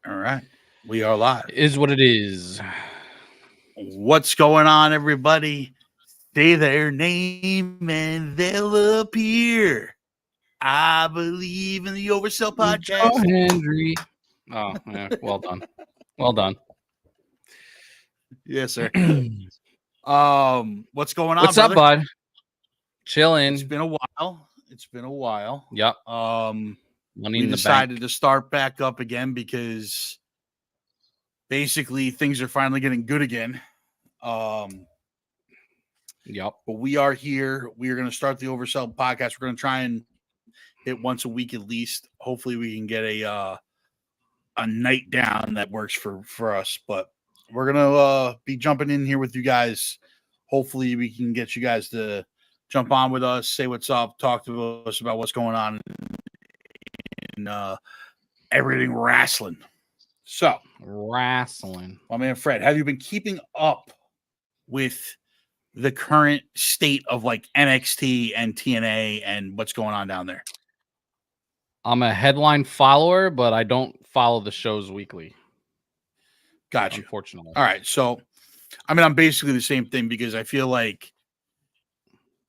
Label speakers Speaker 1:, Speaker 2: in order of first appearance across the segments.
Speaker 1: All right. We are live.
Speaker 2: Is what it is.
Speaker 1: What's going on, everybody? Say their name and they'll appear. I believe in the Oversell
Speaker 2: Joe
Speaker 1: podcast.
Speaker 2: Hendry. Oh, yeah. Well done. Well done.
Speaker 1: Yes, sir. What's going on,
Speaker 2: What's
Speaker 1: brother?
Speaker 2: up, bud? Chilling.
Speaker 1: It's been a while. It's been a while.
Speaker 2: Yep.
Speaker 1: Money
Speaker 2: Money
Speaker 1: we
Speaker 2: in the
Speaker 1: decided
Speaker 2: bank.
Speaker 1: to start back up again because basically things are finally getting good again.
Speaker 2: Yep.
Speaker 1: But we are here. We are going to start the Oversell podcast. We're going to try and hit once a week at least. Hopefully, we can get a night down that works for us. But we're gonna be jumping in here with you guys. Hopefully, we can get you guys to jump on with us, say what's up, talk to us about what's going on in everything wrestling. So,
Speaker 2: Wrestling.
Speaker 1: my man Fred, have you been keeping up with the current state of like NXT and TNA and what's going on down there?
Speaker 2: I'm a headline follower, but I don't follow the shows weekly.
Speaker 1: Got you.
Speaker 2: Unfortunately.
Speaker 1: All right. So, I mean, I'm basically the same thing because I feel like,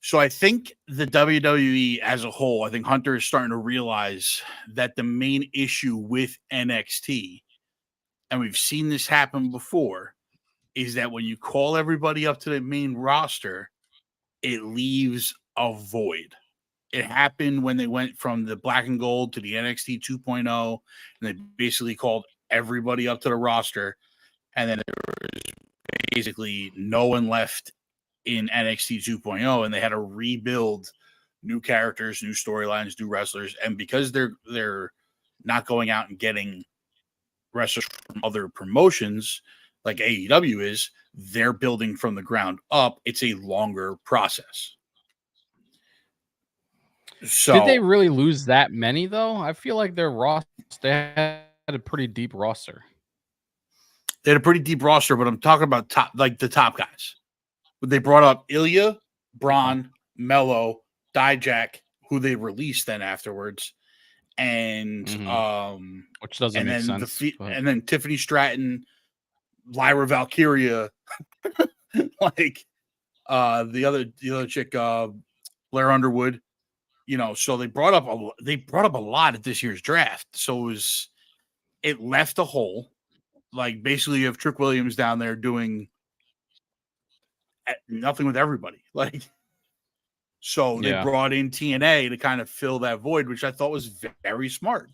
Speaker 1: so I think the WWE as a whole, I think Hunter is starting to realize that the main issue with NXT, and we've seen this happen before, is that when you call everybody up to the main roster, it leaves a void. It happened when they went from the black and gold to the NXT 2.0, and they basically called everybody up to the roster. And then there was basically no one left in NXT 2.0, and they had to rebuild new characters, new storylines, new wrestlers. And because they're not going out and getting wrestlers from other promotions like AEW is, they're building from the ground up. It's a longer process. So
Speaker 2: did they really lose that many though? I feel like their roster, they had a pretty deep roster.
Speaker 1: They had a pretty deep roster, but I'm talking about the top guys. They brought up Ilya, Braun, Mello, Dijak, who they released then afterwards, and
Speaker 2: which doesn't make sense.
Speaker 1: And then Tiffany Stratton, Lyra Valkyria, like the other chick, Blair Underwood. You know, so they brought up a lot at this year's draft. So it left a hole. Like basically, you have Trick Williams down there doing nothing with everybody. Like, so they brought in TNA to kind of fill that void, which I thought was very smart.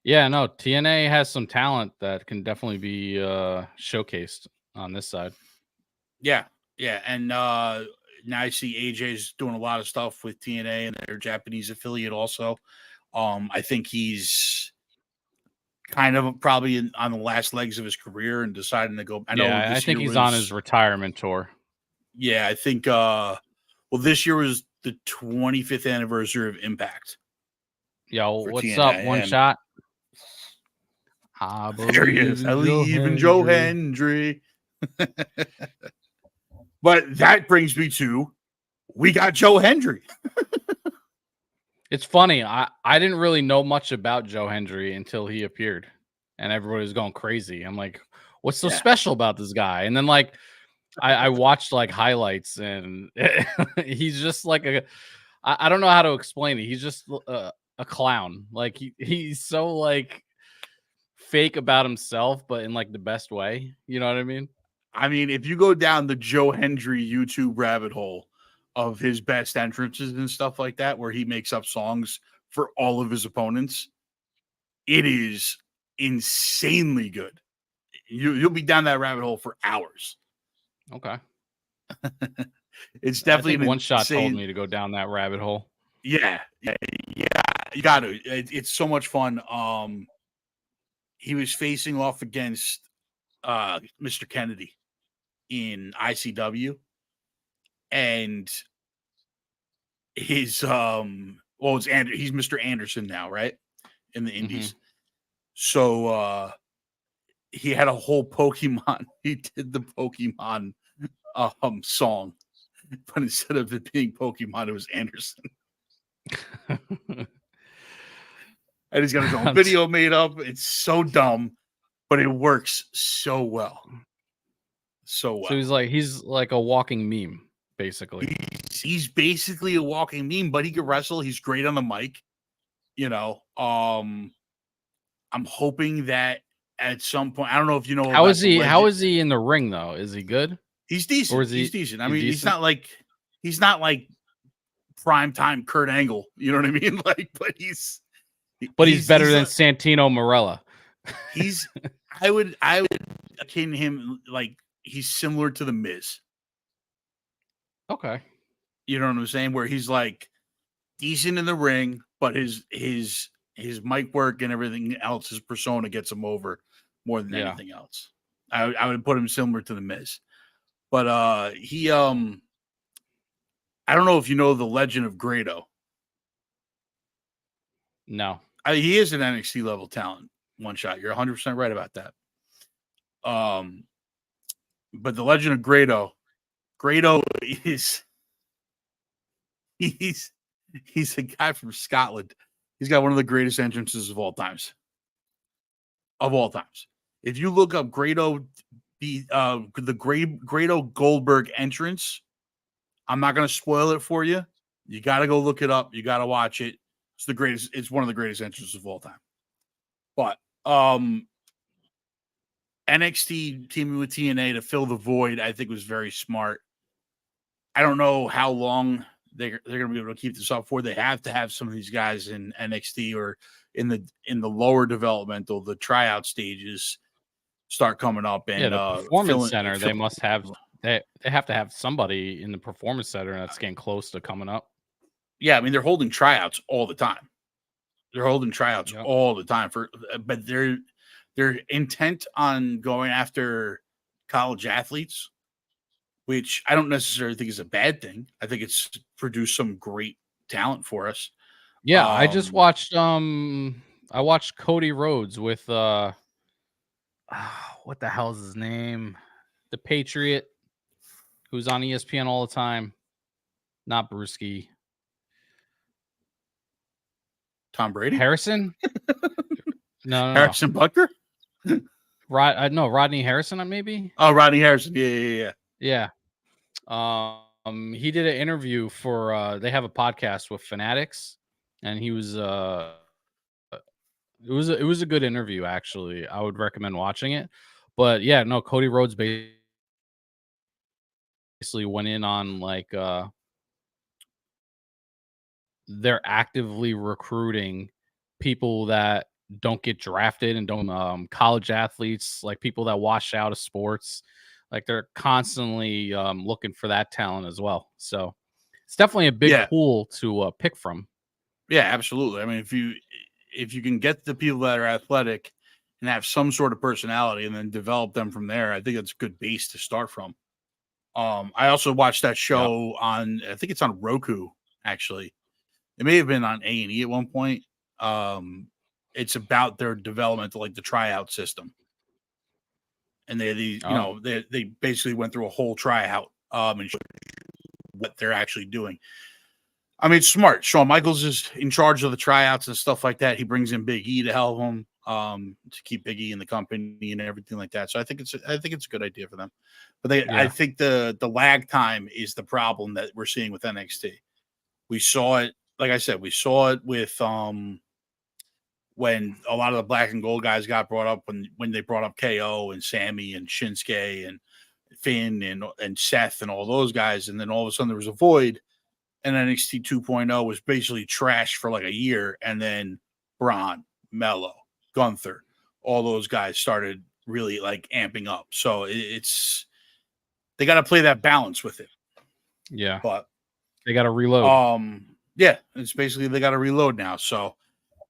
Speaker 2: Yeah, no, TNA has some talent that can definitely be showcased on this side.
Speaker 1: Yeah, and now I see AJ's doing a lot of stuff with TNA and their Japanese affiliate also. I think he's kind of probably on the last legs of his career and deciding to go.
Speaker 2: I think he's on his retirement tour.
Speaker 1: Yeah, I think. This year was the 25th anniversary of Impact.
Speaker 2: Yo, what's TNA, up? One shot.
Speaker 1: There he is. I believe in Joe Hendry. But that brings me to, we got Joe Hendry.
Speaker 2: It's funny. I didn't really know much about Joe Hendry until he appeared, and everybody was going crazy. I'm like, what's so special about this guy? And then like, I watched like highlights, and he's just like I don't know how to explain it. He's just a clown. Like he's so like fake about himself, but in like the best way. You know what I mean?
Speaker 1: I mean, if you go down the Joe Hendry YouTube rabbit hole of his best entrances and stuff like that, where he makes up songs for all of his opponents, it is insanely good. You'll be down that rabbit hole for hours.
Speaker 2: Okay.
Speaker 1: It's definitely
Speaker 2: one shot told me to go down that rabbit hole.
Speaker 1: Yeah. You got to. It's so much fun. He was facing off against Mr. Kennedy in ICW, and his it's he's Mr. Anderson now, right? In the Indies. So he had a whole Pokemon. He did the Pokemon song, but instead of it being Pokemon, it was Anderson. And he's got his own video made up. It's so dumb, but it works so well. So well.
Speaker 2: So he's like a walking meme, basically.
Speaker 1: He's basically a walking meme, but he can wrestle. He's great on the mic. You know, I'm hoping that at some point, I don't know if you know.
Speaker 2: How is he? How is he in the ring though? Is he good?
Speaker 1: He's decent.
Speaker 2: Or is he,
Speaker 1: he's decent. I mean, he's not like prime time Kurt Angle. You know what I mean? Like, but he's
Speaker 2: better than Santino Marella.
Speaker 1: I would akin him like he's similar to the Miz.
Speaker 2: Okay.
Speaker 1: You know what I'm saying? Where he's like decent in the ring, but his mic work and everything else, his persona gets him over more than anything else. I would put him similar to the Miz. But he I don't know if you know the legend of Grado.
Speaker 2: No.
Speaker 1: He is an NXT level talent. One shot. You're 100% right about that. But the legend of Grado is he's a guy from Scotland. He's got one of the greatest entrances of all times. Of all times. If you look up Grado, the Grado Goldberg entrance, I'm not going to spoil it for you. You got to go look it up. You got to watch it. It's the greatest. It's one of the greatest entrances of all time. But NXT teaming with TNA to fill the void, I think was very smart. I don't know how long they're going to be able to keep this up for. They have to have some of these guys in NXT or in the lower developmental, the tryout stages start coming up. And
Speaker 2: the performance center, they must have they have to have somebody in the performance center that's getting close to coming up.
Speaker 1: Yeah, I mean they're holding tryouts all the time. All the time but they're intent on going after college athletes, which I don't necessarily think is a bad thing. I think it's produced some great talent for us.
Speaker 2: Yeah, I just watched I watched Cody Rhodes with what the hell is his name? The Patriot who's on ESPN all the time. Not Brewski.
Speaker 1: Tom Brady?
Speaker 2: Harrison? No.
Speaker 1: Harrison Butker?
Speaker 2: Rodney Harrison, maybe?
Speaker 1: Oh, Rodney Harrison. Yeah.
Speaker 2: Yeah. He did an interview for they have a podcast with Fanatics, and he was it was a good interview, actually. I would recommend watching it. But yeah, no, Cody Rhodes basically went in on like they're actively recruiting people that don't get drafted and don't college athletes, like people that wash out of sports. Like they're constantly looking for that talent as well. So it's definitely a big pool to pick from.
Speaker 1: Yeah, absolutely. I mean, if you can get the people that are athletic and have some sort of personality and then develop them from there, I think that's a good base to start from. I also watched that show on, I think it's on Roku, actually. It may have been on A&E at one point. It's about their development, like the tryout system. And they basically went through a whole tryout and showed what they're actually doing. I mean, it's smart. Shawn Michaels is in charge of the tryouts and stuff like that. He brings in Big E to help him to keep Big E in the company and everything like that. So I think it's a good idea for them. But I think the lag time is the problem that we're seeing with NXT. We saw it, like I said, with when a lot of the black and gold guys got brought up, when they brought up KO and Sammy and Shinsuke and Finn and Seth and all those guys, and then all of a sudden there was a void, and NXT 2.0 was basically trashed for like a year, and then Braun, Mello, Gunther, all those guys started really like amping up. So they got to play that balance with it.
Speaker 2: Yeah,
Speaker 1: but
Speaker 2: they got to reload.
Speaker 1: Yeah, it's basically they got to reload now. So.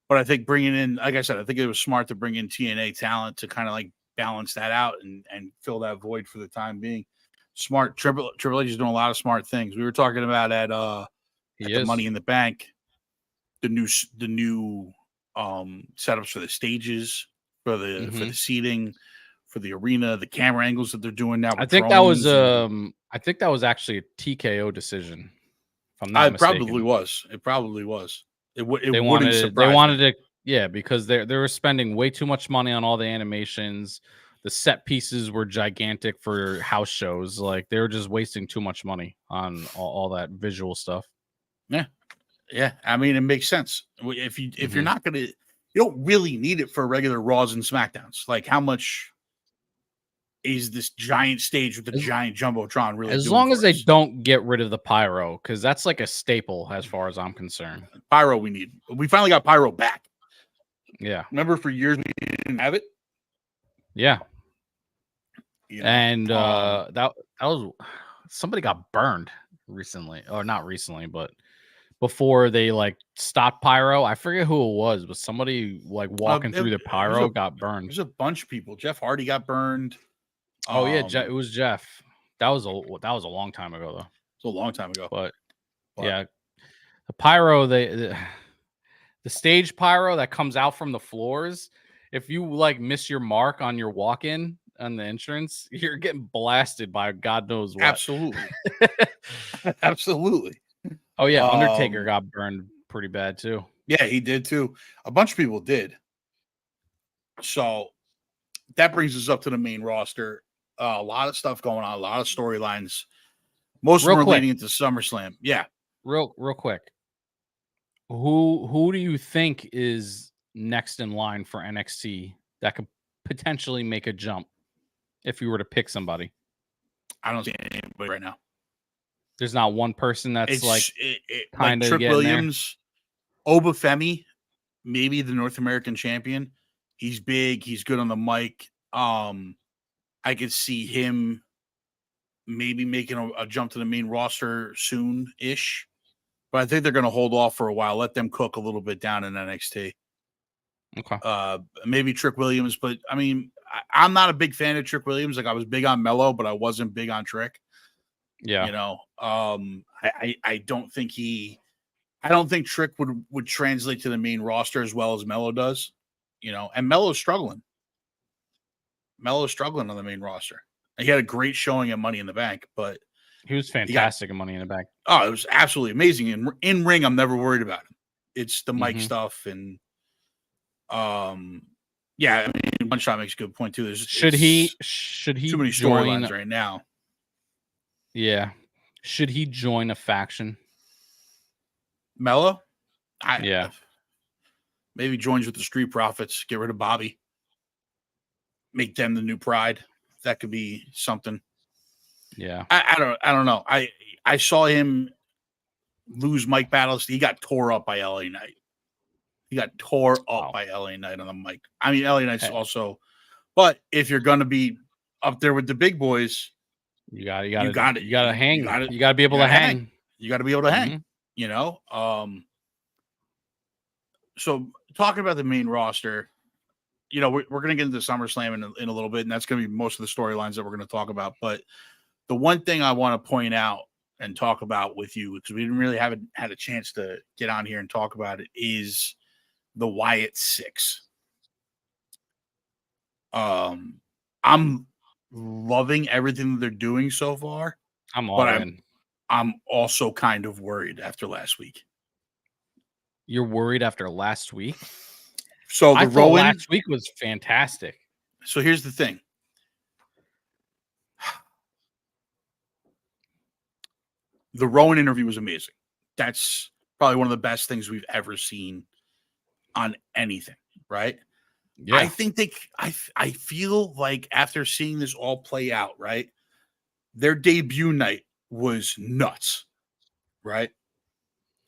Speaker 1: But I think bringing in, like I said, I think it was smart to bring in TNA talent to kind of like balance that out and fill that void for the time being. Smart. Triple H is doing a lot of smart things. We were talking about at the Money in the Bank, the new setups for the stages, for the seating, for the arena, the camera angles that they're doing now.
Speaker 2: I think that was actually a TKO decision. If I'm not mistaken.
Speaker 1: It probably was. It
Speaker 2: They wanted Yeah, because they were spending way too much money on all the animations. The set pieces were gigantic for house shows. Like they were just wasting too much money on all that visual stuff.
Speaker 1: Yeah. Yeah. I mean, it makes sense. If you're not gonna, you don't really need it for regular Raws and Smackdowns. Like, how much is this giant stage with the giant jumbotron really
Speaker 2: As
Speaker 1: doing
Speaker 2: long
Speaker 1: for
Speaker 2: as they
Speaker 1: us?
Speaker 2: don't get rid of the pyro, because that's like a staple as far as I'm concerned.
Speaker 1: Pyro, we need. We finally got pyro back.
Speaker 2: Yeah.
Speaker 1: Remember, for years we didn't have it.
Speaker 2: Yeah.
Speaker 1: You know,
Speaker 2: And that was somebody got burned recently, or not recently, but before they like stopped pyro. I forget who it was, but somebody like walking through the pyro got burned.
Speaker 1: There's a bunch of people. Jeff Hardy got burned.
Speaker 2: Oh yeah, it was Jeff. That was a long time ago though.
Speaker 1: It's a long time ago.
Speaker 2: But yeah, the pyro, the stage pyro that comes out from the floors. If you like miss your mark on your walk-in on the entrance, you're getting blasted by God knows what.
Speaker 1: Absolutely. Absolutely.
Speaker 2: Oh yeah, Undertaker got burned pretty bad too.
Speaker 1: Yeah, he did too. A bunch of people did. So that brings us up to the main roster. A lot of stuff going on, a lot of storylines. Most of them are leading into SummerSlam. Yeah.
Speaker 2: Real quick. Who do you think is next in line for NXT that could potentially make a jump if you were to pick somebody?
Speaker 1: I don't see anybody right now.
Speaker 2: There's not one person that's like
Speaker 1: Trick Williams, Obafemi, maybe the North American champion. He's big. He's good on the mic. I could see him maybe making a jump to the main roster soon-ish. But I think they're going to hold off for a while. Let them cook a little bit down in NXT.
Speaker 2: Okay.
Speaker 1: Maybe Trick Williams. But, I mean, I'm not a big fan of Trick Williams. Like, I was big on Mello, but I wasn't big on Trick.
Speaker 2: Yeah.
Speaker 1: You know, I don't think I don't think Trick would translate to the main roster as well as Mello does. You know, and Mello's struggling. Mello's struggling on the main roster. He had a great showing at Money in the Bank, but
Speaker 2: he was fantastic at Money in the Bank.
Speaker 1: Oh, it was absolutely amazing. In ring, I'm never worried about him. It's the mic stuff, and yeah, I mean, One Shot makes a good point too.
Speaker 2: Should he
Speaker 1: too many storylines right now?
Speaker 2: Yeah, should he join a faction?
Speaker 1: Mello?
Speaker 2: Yeah,
Speaker 1: maybe joins with the Street Profits. Get rid of Bobby. Make them the new Pride. That could be something.
Speaker 2: Yeah,
Speaker 1: I don't know. I saw him lose mic battles. He got tore up by LA Knight. He got tore up by LA Knight on the mic. I mean, LA Knight's also, but if you're gonna be up there with the big boys, you got to hang. You got to be able to hang. You got to be able to hang. You know. So talking about the main roster, you know, we're going to get into SummerSlam in a little bit, and that's going to be most of the storylines that we're going to talk about. But the one thing I want to point out and talk about with you, because we didn't really haven't had a chance to get on here and talk about it, is the Wyatt Six. I'm loving everything that they're doing so far.
Speaker 2: I'm all in.
Speaker 1: I'm also kind of worried after last week.
Speaker 2: You're worried after last week?
Speaker 1: So
Speaker 2: I thought last week was fantastic.
Speaker 1: So here's the thing. The Rowan interview was amazing. That's probably one of the best things we've ever seen on anything, right? Yeah. I think I feel like after seeing this all play out, right? Their debut night was nuts, right?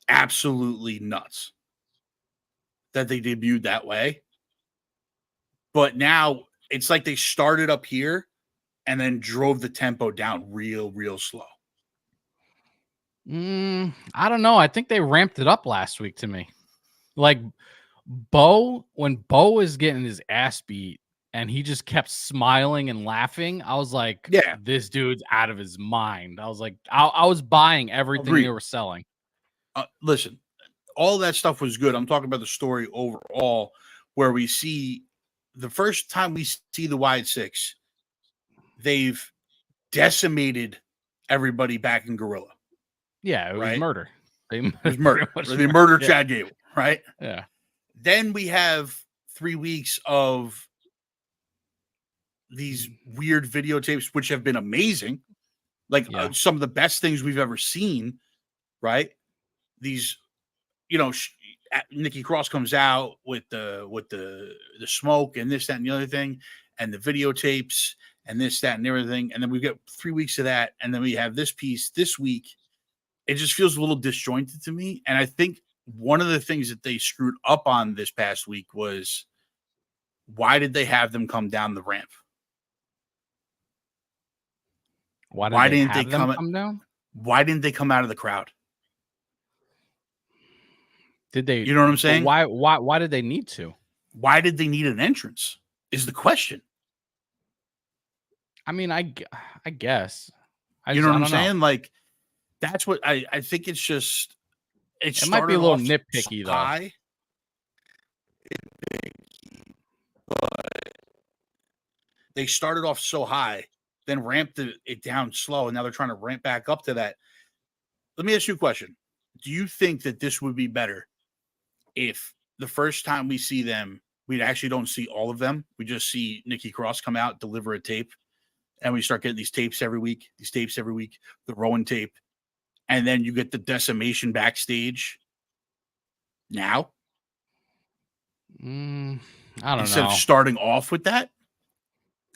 Speaker 1: Absolutely nuts that they debuted that way. But now it's like they started up here and then drove the tempo down real slow.
Speaker 2: I don't know. I think they ramped it up last week to me. Like when Bo was getting his ass beat and he just kept smiling and laughing, I was like,
Speaker 1: yeah,
Speaker 2: this dude's out of his mind. I was like, I was buying everything they were selling.
Speaker 1: Listen, all that stuff was good. I'm talking about the story overall, where we see the first time we see the Wyatt Six, they've decimated everybody back in Gorilla.
Speaker 2: Yeah, it was murder.
Speaker 1: It was murder. They murdered Chad Gable, right?
Speaker 2: Yeah.
Speaker 1: Then we have 3 weeks of these weird videotapes, which have been amazing. Like some of the best things we've ever seen, right? These, Nikki Cross comes out with the smoke and this, that, and the other thing, and the videotapes and this, that, and everything. And then we get 3 weeks of that, and then we have this piece this week. It just feels a little disjointed to me. And I think one of the things that they screwed up on this past week was, why did they have them come down the ramp?
Speaker 2: Why didn't they come down?
Speaker 1: Why didn't they come out of the crowd?
Speaker 2: Did they?
Speaker 1: You know what I'm saying?
Speaker 2: Why did they need to?
Speaker 1: Why did they need an entrance? Is the question.
Speaker 2: I mean, I guess.
Speaker 1: You know what I'm saying? Like, that's what I think. It's just
Speaker 2: it might be a little nitpicky though.
Speaker 1: High, but they started off so high, then ramped it down slow, and now they're trying to ramp back up to that. Let me ask you a question. Do you think that this would be better if the first time we see them, we actually don't see all of them? We just see Nikki Cross come out, deliver a tape, and we start getting these tapes every week, the Rowan tape, and then you get the decimation backstage now?
Speaker 2: I don't know.
Speaker 1: Instead of starting off with that?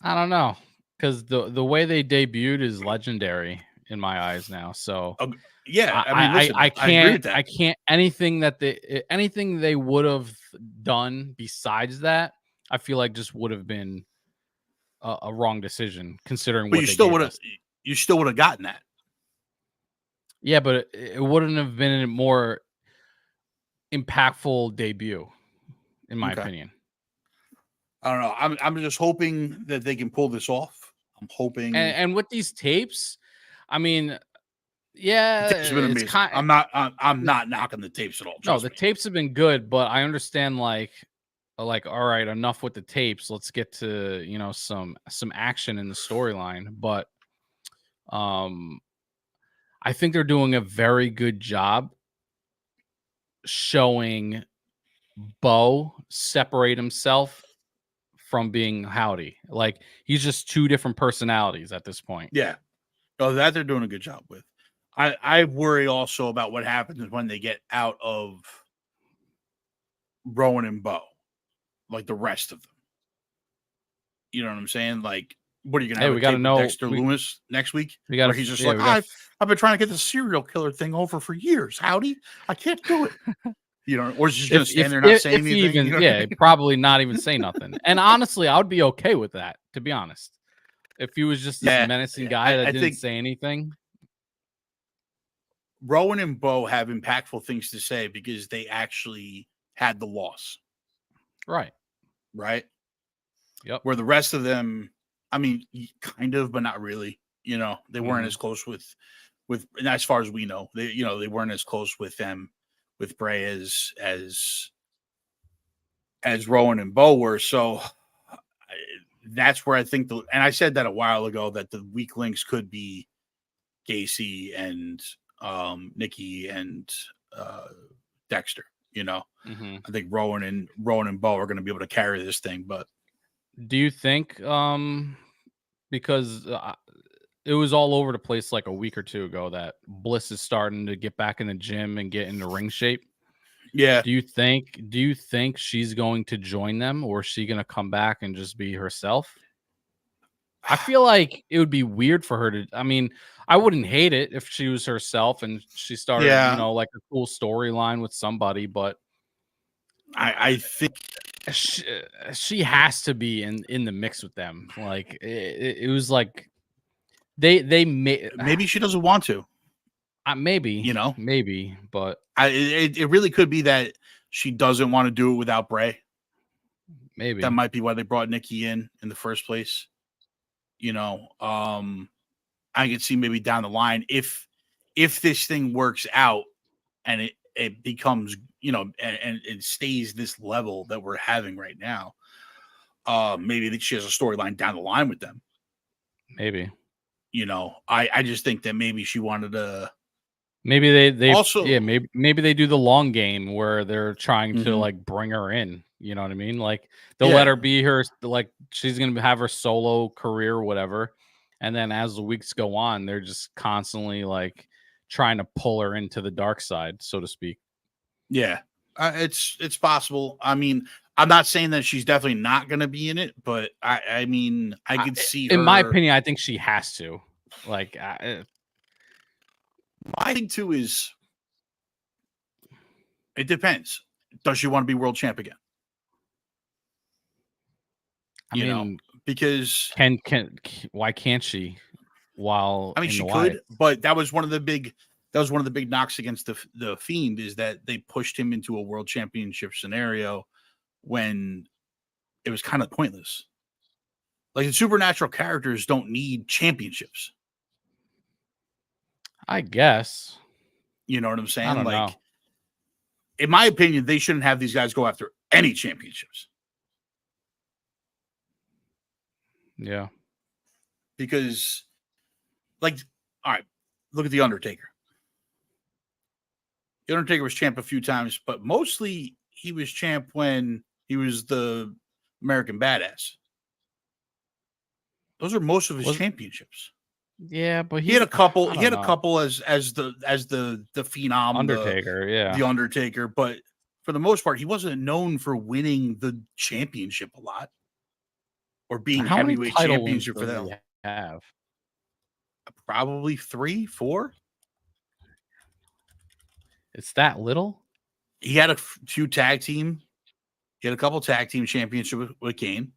Speaker 2: I don't know. Because the way they debuted is legendary in my eyes now. So
Speaker 1: yeah, I mean, listen,
Speaker 2: I
Speaker 1: can't. I agree with that.
Speaker 2: I can't. Anything they would have done besides that, I feel like just would have been a wrong decision considering.
Speaker 1: But
Speaker 2: what
Speaker 1: you
Speaker 2: they
Speaker 1: still
Speaker 2: gave
Speaker 1: would have.
Speaker 2: us.
Speaker 1: You still would have gotten that.
Speaker 2: Yeah, but it wouldn't have been a more impactful debut, in my opinion.
Speaker 1: I don't know. I'm just hoping that they can pull this off. I'm hoping.
Speaker 2: And with these tapes, I mean, yeah,
Speaker 1: it's been amazing. I'm not knocking the tapes at all.
Speaker 2: No, the tapes have been good, but I understand like all right, enough with the tapes. Let's get to some action in the storyline. But I think they're doing a very good job showing Bo separate himself from being Howdy. Like, he's just two different personalities at this point.
Speaker 1: Yeah. Oh, that they're doing a good job with. I worry also about what happens when they get out of Rowan and Bo, like the rest of them. You know what I'm saying? Like, what are you gonna have?
Speaker 2: We got to know
Speaker 1: Dexter Loomis next week.
Speaker 2: We got.
Speaker 1: He's just I've been trying to get the serial killer thing over for years. Howdy, I can't do it. Or is he just gonna stand there not saying anything?
Speaker 2: Probably not even say nothing. And honestly, I would be okay with that, to be honest. If he was just this menacing guy that didn't say anything.
Speaker 1: Rowan and Bo have impactful things to say because they actually had the loss.
Speaker 2: Right.
Speaker 1: Yep. Where the rest of them, I mean, kind of, but not really. They weren't as close with, and as far as we know, they weren't as close with them, with Bray as Rowan and Bo were. So that's where I think and I said that a while ago, that the weak links could be Gacy and Nikki and Dexter. I think Rowan and Bo are going to be able to carry this thing. But
Speaker 2: do you think because it was all over the place like a week or two ago that Bliss is starting to get back in the gym and get into ring shape?
Speaker 1: Yeah.
Speaker 2: Do you think she's going to join them, or is she going to come back and just be herself? I feel like it would be weird for her to. I mean, I wouldn't hate it if she was herself and she started, like a cool storyline with somebody. But
Speaker 1: I think
Speaker 2: she has to be in the mix with them. Like it was like they
Speaker 1: maybe she doesn't want to.
Speaker 2: Maybe maybe, but
Speaker 1: it really could be that she doesn't want to do it without Bray.
Speaker 2: Maybe
Speaker 1: that might be why they brought Nikki in the first place. I could see maybe down the line if this thing works out and it becomes, and it stays this level that we're having right now. Maybe she has a storyline down the line with them.
Speaker 2: Maybe.
Speaker 1: I just think that maybe she wanted to
Speaker 2: Maybe they
Speaker 1: Also,
Speaker 2: yeah, maybe they do the long game where they're trying to
Speaker 1: Mhm.
Speaker 2: like bring her in. You know what I mean? Like they'll let her be her, like she's gonna have her solo career or whatever. And then as the weeks go on, they're just constantly like trying to pull her into the dark side, so to speak.
Speaker 1: yeah, it's possible. I mean, I'm not saying that she's definitely not going to be in it, but I mean, I could see
Speaker 2: In my
Speaker 1: her.
Speaker 2: opinion, I think she has to. Like,
Speaker 1: My thing too is it depends. Does she want to be world champ again?
Speaker 2: I mean,
Speaker 1: because
Speaker 2: why can't she? While
Speaker 1: I mean,
Speaker 2: in
Speaker 1: she
Speaker 2: the
Speaker 1: could,
Speaker 2: Wyatt?
Speaker 1: but that was one of the big knocks against the Fiend is that they pushed him into a world championship scenario when it was kind of pointless. Like the supernatural characters don't need championships.
Speaker 2: I guess.
Speaker 1: You know what I'm
Speaker 2: I
Speaker 1: saying?
Speaker 2: don't know.
Speaker 1: Like, in my opinion, they shouldn't have these guys go after any championships.
Speaker 2: Yeah.
Speaker 1: Because, like, all right, look at The Undertaker. The Undertaker was champ a few times, but mostly he was champ when he was the American Badass. Those are most of his championships.
Speaker 2: Yeah, but
Speaker 1: he had a couple.
Speaker 2: I
Speaker 1: He
Speaker 2: don't
Speaker 1: had a
Speaker 2: know.
Speaker 1: couple as the phenom,
Speaker 2: Undertaker,
Speaker 1: the Undertaker. But for the most part, he wasn't known for winning the championship a lot or being
Speaker 2: How many
Speaker 1: heavyweight
Speaker 2: title wins
Speaker 1: championship for
Speaker 2: does
Speaker 1: them.
Speaker 2: he have?
Speaker 1: Probably 3, 4.
Speaker 2: It's that little?
Speaker 1: He had a few tag team. He had a couple tag team championships with Kane.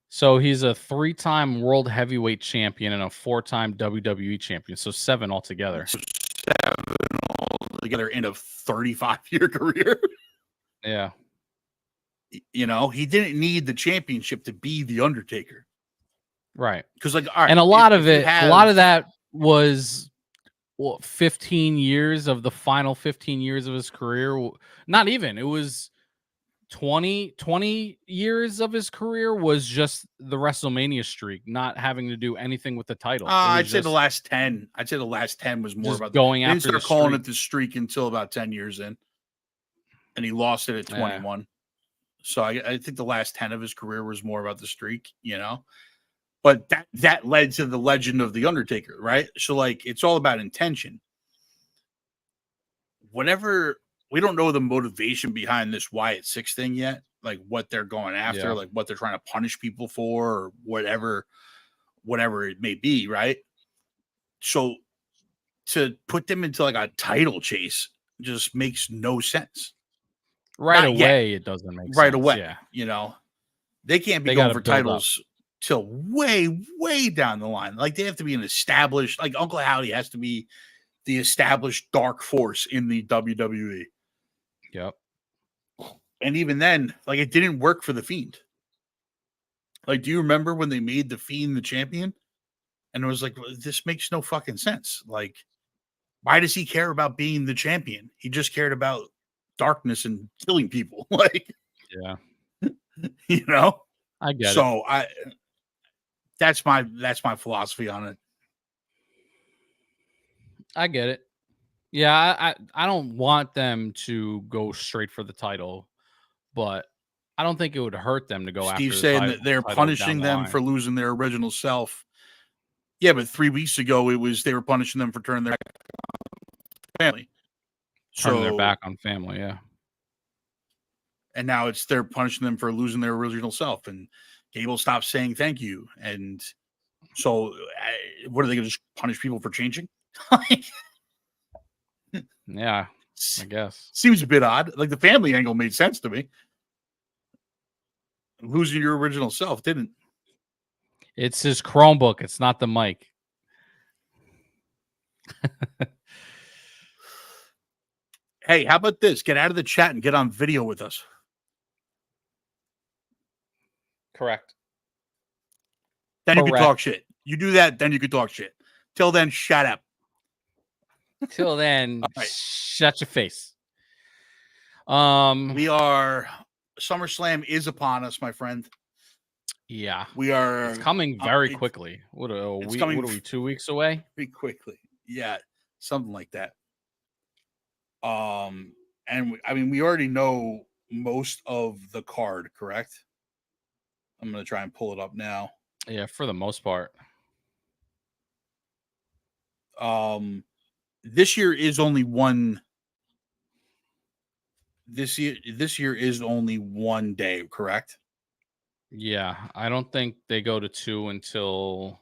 Speaker 2: So he's a 3-time world heavyweight champion and a 4-time WWE champion. So 7 altogether.
Speaker 1: 7 altogether in a 35-year career.
Speaker 2: Yeah.
Speaker 1: You know, he didn't need the championship to be the Undertaker.
Speaker 2: Right.
Speaker 1: Because, like, all right,
Speaker 2: and a lot of that was 15 years of the final 15 years of his career. Not even. It was 20 years of his career was just the WrestleMania streak, not having to do anything with the title.
Speaker 1: I'd say the last 10. I'd say the last 10 was more about
Speaker 2: going
Speaker 1: they
Speaker 2: after
Speaker 1: didn't start
Speaker 2: the
Speaker 1: calling
Speaker 2: streak.
Speaker 1: it the streak until about 10 years in. And he lost it at 21. Yeah. So I think the last 10 of his career was more about the streak, you know. But that led to the legend of the Undertaker, right? So, like, it's all about intention. Whatever, we don't know the motivation behind this Wyatt 6 thing yet, like what they're going after, like what they're trying to punish people for, or whatever it may be, right? So to put them into like a title chase just makes no sense.
Speaker 2: Right away, it doesn't make sense.
Speaker 1: Right away,
Speaker 2: yeah.
Speaker 1: You know, they can't be going for titles till way, way down the line. Like, they have to be an established, like Uncle Howdy has to be the established dark force in the WWE.
Speaker 2: Yep.
Speaker 1: And even then, like, it didn't work for the Fiend. Like, do you remember when they made the Fiend the champion? And it was like, this makes no fucking sense. Like, why does he care about being the champion? He just cared about darkness and killing people. Like,
Speaker 2: yeah,
Speaker 1: you know,
Speaker 2: I get it.
Speaker 1: So that's my philosophy on it.
Speaker 2: I get it. Yeah, I don't want them to go straight for the title, but I don't think it would hurt them to go after the title.
Speaker 1: Steve saying that they're punishing them for losing their original self. Yeah, but 3 weeks ago they were punishing them for turning their back on family.
Speaker 2: Turning their back on family, yeah.
Speaker 1: And now they're punishing them for losing their original self. And Gable stopped saying thank you. And so what are they going to just punish people for changing?
Speaker 2: Yeah, I guess.
Speaker 1: Seems a bit odd. Like, the family angle made sense to me. Losing your original self didn't.
Speaker 2: It's his Chromebook. It's not the mic.
Speaker 1: Hey, how about this? Get out of the chat and get on video with us.
Speaker 2: Correct.
Speaker 1: Then you can talk shit. You do that, then you can talk shit. Till then, shut up.
Speaker 2: Till then, shut your face.
Speaker 1: We are SummerSlam is upon us, my friend.
Speaker 2: Yeah,
Speaker 1: we are.
Speaker 2: It's coming very quickly. What are we? 2 weeks away?
Speaker 1: Very quickly. Yeah. something like that. And I mean, we already know most of the card, correct? I'm gonna try and pull it up now.
Speaker 2: Yeah, for the most part.
Speaker 1: This year is only one. This year is only one day, correct?
Speaker 2: Yeah, I don't think they go to 2 until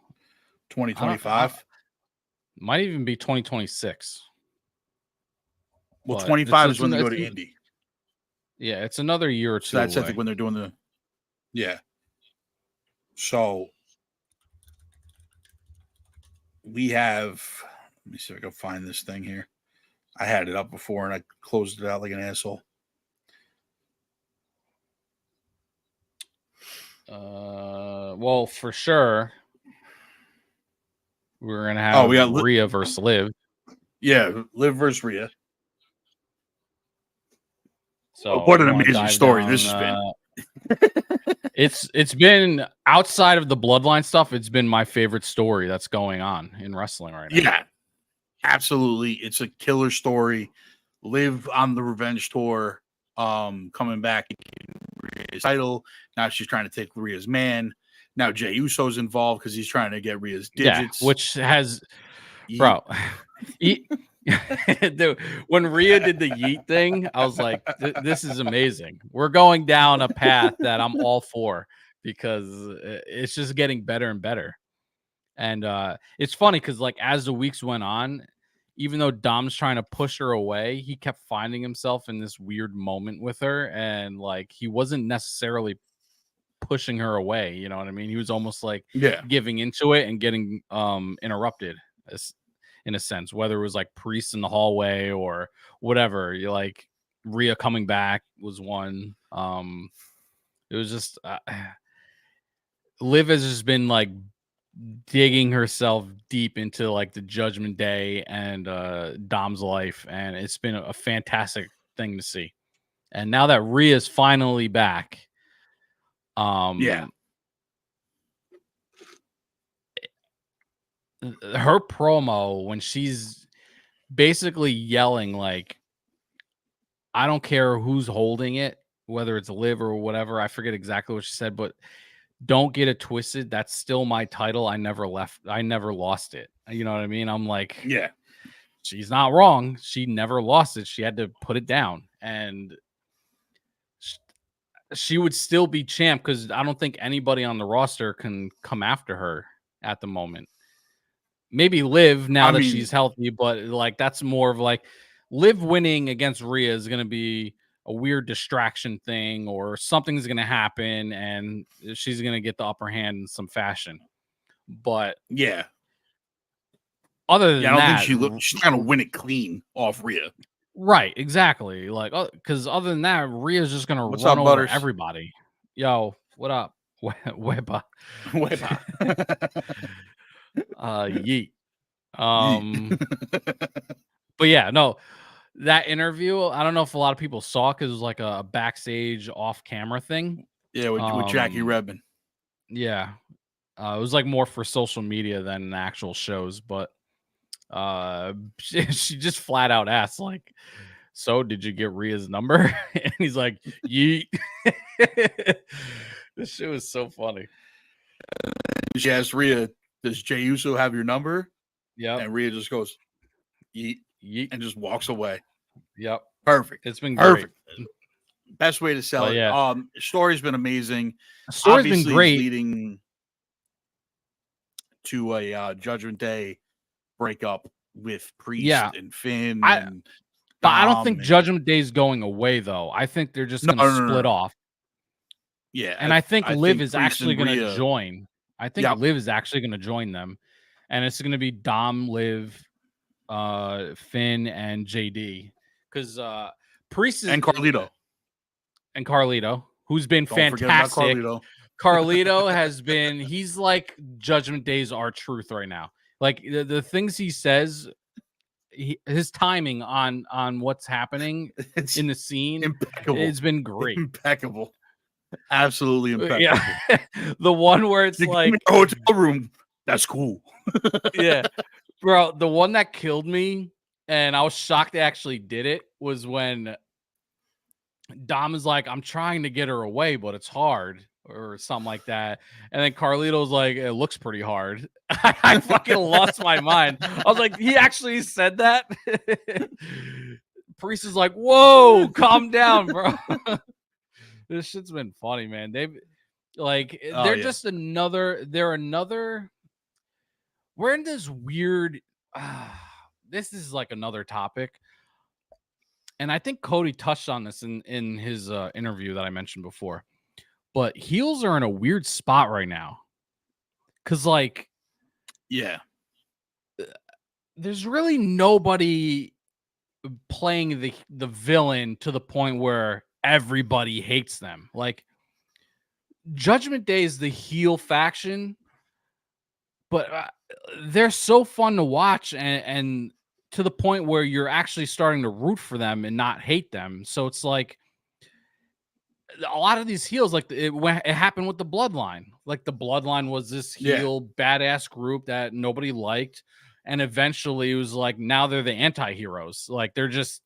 Speaker 1: 2025.
Speaker 2: Might even be 2026.
Speaker 1: Well,
Speaker 2: But
Speaker 1: 25 is when they go to Indy.
Speaker 2: Yeah, it's another year or two.
Speaker 1: So that's I
Speaker 2: away.
Speaker 1: think when they're doing the. Yeah. So we have. Let me see if I can find this thing here. I had it up before and I closed it out like an asshole.
Speaker 2: Well, for sure, we're gonna have
Speaker 1: we got
Speaker 2: Rhea versus Liv.
Speaker 1: Yeah, Liv versus Rhea.
Speaker 2: So
Speaker 1: what an amazing story this has been.
Speaker 2: It's been outside of the Bloodline stuff. It's been my favorite story that's going on in wrestling right now.
Speaker 1: Yeah, absolutely. It's a killer story. Liv on the revenge tour, coming back Rhea's title. Now she's trying to take Rhea's man. Now Jey Uso's involved because he's trying to get Rhea's digits.
Speaker 2: Yeah, which has, bro. Dude, when Rhea did the yeet thing, I was like, this is amazing. We're going down a path that I'm all for because it's just getting better and better. And it's funny because like as the weeks went on, even though Dom's trying to push her away, he kept finding himself in this weird moment with her. And like he wasn't necessarily pushing her away. You know what I mean? He was almost like giving into it and getting interrupted. In a sense, whether it was like priests in the hallway or whatever, you like Rhea coming back was one. It was just Liv has just been like digging herself deep into like the Judgment Day and Dom's life, and it's been a fantastic thing to see. And now that Rhea's finally back, her promo when she's basically yelling like, I don't care who's holding it, whether it's Liv or whatever. I forget exactly what she said, but don't get it twisted. That's still my title. I never lost it. You know what I mean? I'm like,
Speaker 1: yeah,
Speaker 2: she's not wrong. She never lost it. She had to put it down, and she would still be champ because I don't think anybody on the roster can come after her at the moment. Maybe Liv now that she's healthy, but like that's more of like Liv winning against Rhea is going to be a weird distraction thing, or something's going to happen and she's going to get the upper hand in some fashion. But
Speaker 1: yeah,
Speaker 2: other than
Speaker 1: I don't
Speaker 2: that,
Speaker 1: think she's trying to win it clean off Rhea.
Speaker 2: Right, exactly. Like, because other than that, Rhea's just going to run over
Speaker 1: Butters?
Speaker 2: Everybody. Yo, what up? Weba. Yeet. But yeah, no, that interview, I don't know if a lot of people saw because it was like a backstage off camera thing.
Speaker 1: Yeah, with Jackie Redmond.
Speaker 2: Yeah. It was like more for social media than actual shows, but she just flat out asked, like, so did you get Rhea's number? And he's like, yeet. This shit was so funny.
Speaker 1: She asked Rhea, does Jey Uso have your number?
Speaker 2: Yeah.
Speaker 1: And Rhea just goes, yeet,
Speaker 2: yeet,
Speaker 1: and just walks away.
Speaker 2: Yep.
Speaker 1: Perfect.
Speaker 2: It's been
Speaker 1: perfect.
Speaker 2: Great.
Speaker 1: Best way to sell it.
Speaker 2: Yeah.
Speaker 1: Story's been amazing.
Speaker 2: The story's been great.
Speaker 1: Leading to a Judgment Day breakup with Priest and Finn.
Speaker 2: But I don't think Judgment Day's going away, though. I think they're just going to split off.
Speaker 1: Yeah.
Speaker 2: And I think Liv is actually going to join. I think Liv is actually going to join them. And it's going to be Dom, Liv, Finn, and JD. Because Priest is...
Speaker 1: And Carlito.
Speaker 2: And Carlito, who's been fantastic. Carlito has been... He's like Judgment Day's R-Truth right now. Like, the things he says... his timing on what's happening in the scene it's been great.
Speaker 1: Impeccable. Absolutely impeccable.
Speaker 2: Yeah. The one where it's like
Speaker 1: hotel room, that's cool.
Speaker 2: Yeah. Bro, the one that killed me, and I was shocked they actually did it, was when Dom is like, I'm trying to get her away, but it's hard, or something like that. And then Carlito's like, it looks pretty hard. I fucking lost my mind. I was like, he actually said that? Priest is like, whoa, calm down, bro. This shit's been funny, man. They've like they're just another, we're in this weird this is like another topic. And I think Cody touched on this in his interview that I mentioned before. But heels are in a weird spot right now. Cause like, there's really nobody playing the villain to the point where everybody hates them. Like, Judgment Day is the heel faction, but they're so fun to watch, and to the point where you're actually starting to root for them and not hate them. So it's like a lot of these heels, like it happened with the Bloodline. Like the Bloodline was this heel badass group that nobody liked, and eventually it was like now they're the anti-heroes. Like they're just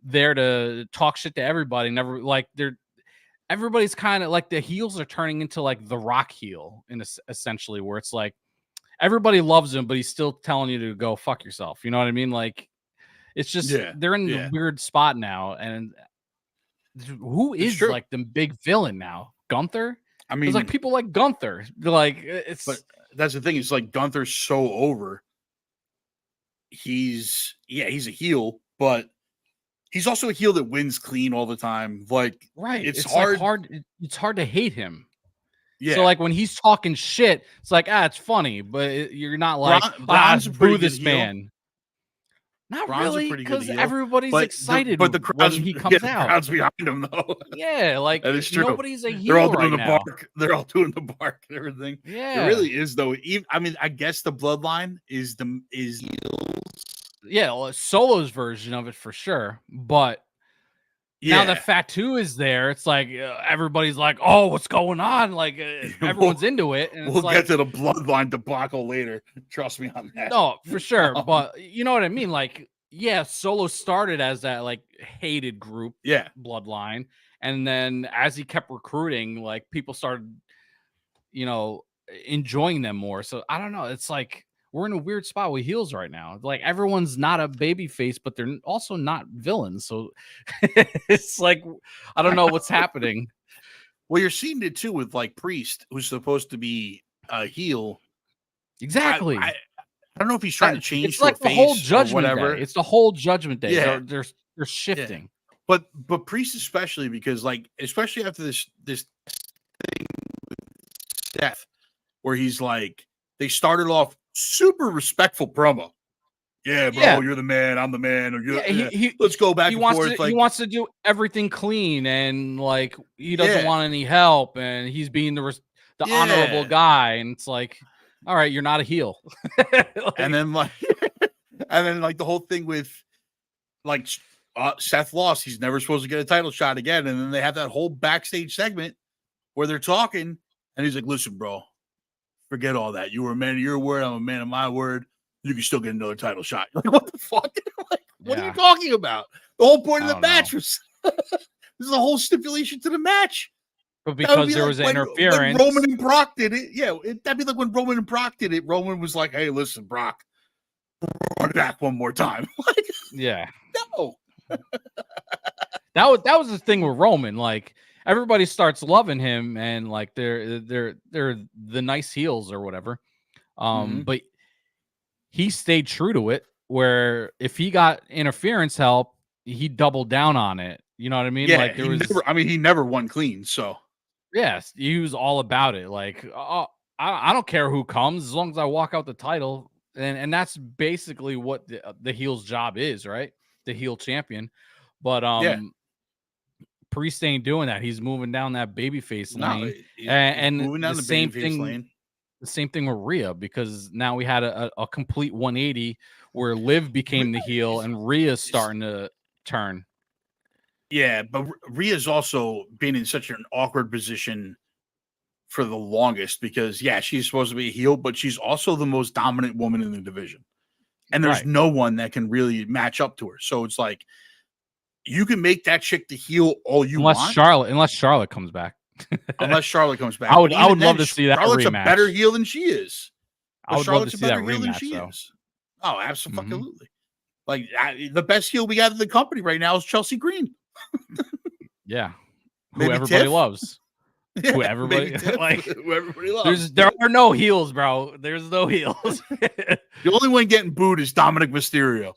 Speaker 2: there to talk shit to everybody. Never like everybody's kind of like the heels are turning into like the Rock heel in essentially, where it's like everybody loves him, but he's still telling you to go fuck yourself. You know what I mean? Like it's just they're in a weird spot now. And who is like the big villain now? Gunther? I mean, it's like people like Gunther. Like it's.
Speaker 1: But that's the thing. It's like Gunther's so over. He's a heel, but he's also a heel that wins clean all the time. Like it's hard.
Speaker 2: Like it's hard to hate him. Yeah. So like when he's talking shit, it's like it's funny, but you're not like boo this man. Not Braun's really, because everybody's excited. But the crowds, when he comes out,
Speaker 1: the crowd's behind him though.
Speaker 2: Yeah, like
Speaker 1: that is true.
Speaker 2: Nobody's a heel.
Speaker 1: They're all doing
Speaker 2: right
Speaker 1: the
Speaker 2: now.
Speaker 1: bark. They're all doing the bark and everything.
Speaker 2: Yeah,
Speaker 1: it really is though. I mean, I guess the Bloodline is
Speaker 2: Solo's version of it for sure, but. Now that Fatu is there, it's like everybody's like, "Oh, what's going on?" Like everyone's into it. And
Speaker 1: we'll get to the Bloodline debacle later. Trust me on that.
Speaker 2: No, for sure. But you know what I mean? Like, Solo started as that like hated group, Bloodline, and then as he kept recruiting, like people started, enjoying them more. So I don't know. It's like we're in a weird spot with heels right now. Like everyone's not a baby face, but they're also not villains. So it's like, I don't know what's happening.
Speaker 1: Well, you're seeing it too with like Priest, who's supposed to be a heel.
Speaker 2: Exactly.
Speaker 1: I don't know if he's trying to change.
Speaker 2: It's like
Speaker 1: the
Speaker 2: whole Judgment
Speaker 1: Day.
Speaker 2: It's the whole Judgment Day. Yeah. They're shifting.
Speaker 1: Yeah. But Priest especially, because like, especially after this thing with Seth, where he's like, they started off super respectful promo. Yeah, bro, you're the man. I'm the man. Or let's go back and forth.
Speaker 2: He wants to do everything clean, and like he doesn't want any help, and he's being the honorable guy. And it's like, all right, you're not a heel.
Speaker 1: and then the whole thing with like Seth lost. He's never supposed to get a title shot again. And then they have that whole backstage segment where they're talking, and he's like, "Listen, bro. Forget all that. You were a man of your word. I'm a man of my word. You can still get another title shot." Like, what the fuck? Like, what are you talking about? The whole point of the match was this is a whole stipulation to the match.
Speaker 2: But because there was interference.
Speaker 1: When Roman and Brock did it. Yeah, that'd be like when Roman and Brock did it. Roman was like, "Hey, listen, Brock, run it back one more time." Like, no.
Speaker 2: That was the thing with Roman. Like, everybody starts loving him, and like they're the nice heels or whatever. But he stayed true to it, where if he got interference help, he doubled down on it. You know what I mean?
Speaker 1: Yeah,
Speaker 2: like
Speaker 1: he never won clean. So
Speaker 2: yes, he was all about it. Like, I don't care who comes as long as I walk out the title, and that's basically what the heel's job is, right? The heel champion, but Priest ain't doing that. He's moving down that babyface lane, and moving down the same thing. Lane. The same thing with Rhea, because now we had a complete 180 where Liv became the heel and Rhea's starting to turn.
Speaker 1: Yeah, but Rhea's also been in such an awkward position for the longest because she's supposed to be a heel, but she's also the most dominant woman in the division. and there's no one that can really match up to her. So it's like you can make that chick the heel all you want,
Speaker 2: unless Charlotte comes back.
Speaker 1: Unless Charlotte comes back,
Speaker 2: I would love to see that
Speaker 1: Charlotte's
Speaker 2: rematch.
Speaker 1: A better heel than she is.
Speaker 2: I would love to see that rematch, though.
Speaker 1: Oh, absolutely. Like the best heel we got in the company right now is Chelsea Green.
Speaker 2: Yeah,
Speaker 1: Maybe
Speaker 2: who everybody
Speaker 1: Tiff?
Speaker 2: loves.
Speaker 1: Yeah,
Speaker 2: who everybody who
Speaker 1: everybody loves.
Speaker 2: There are no heels, bro. There's no heels.
Speaker 1: The only one getting booed is Dominic Mysterio,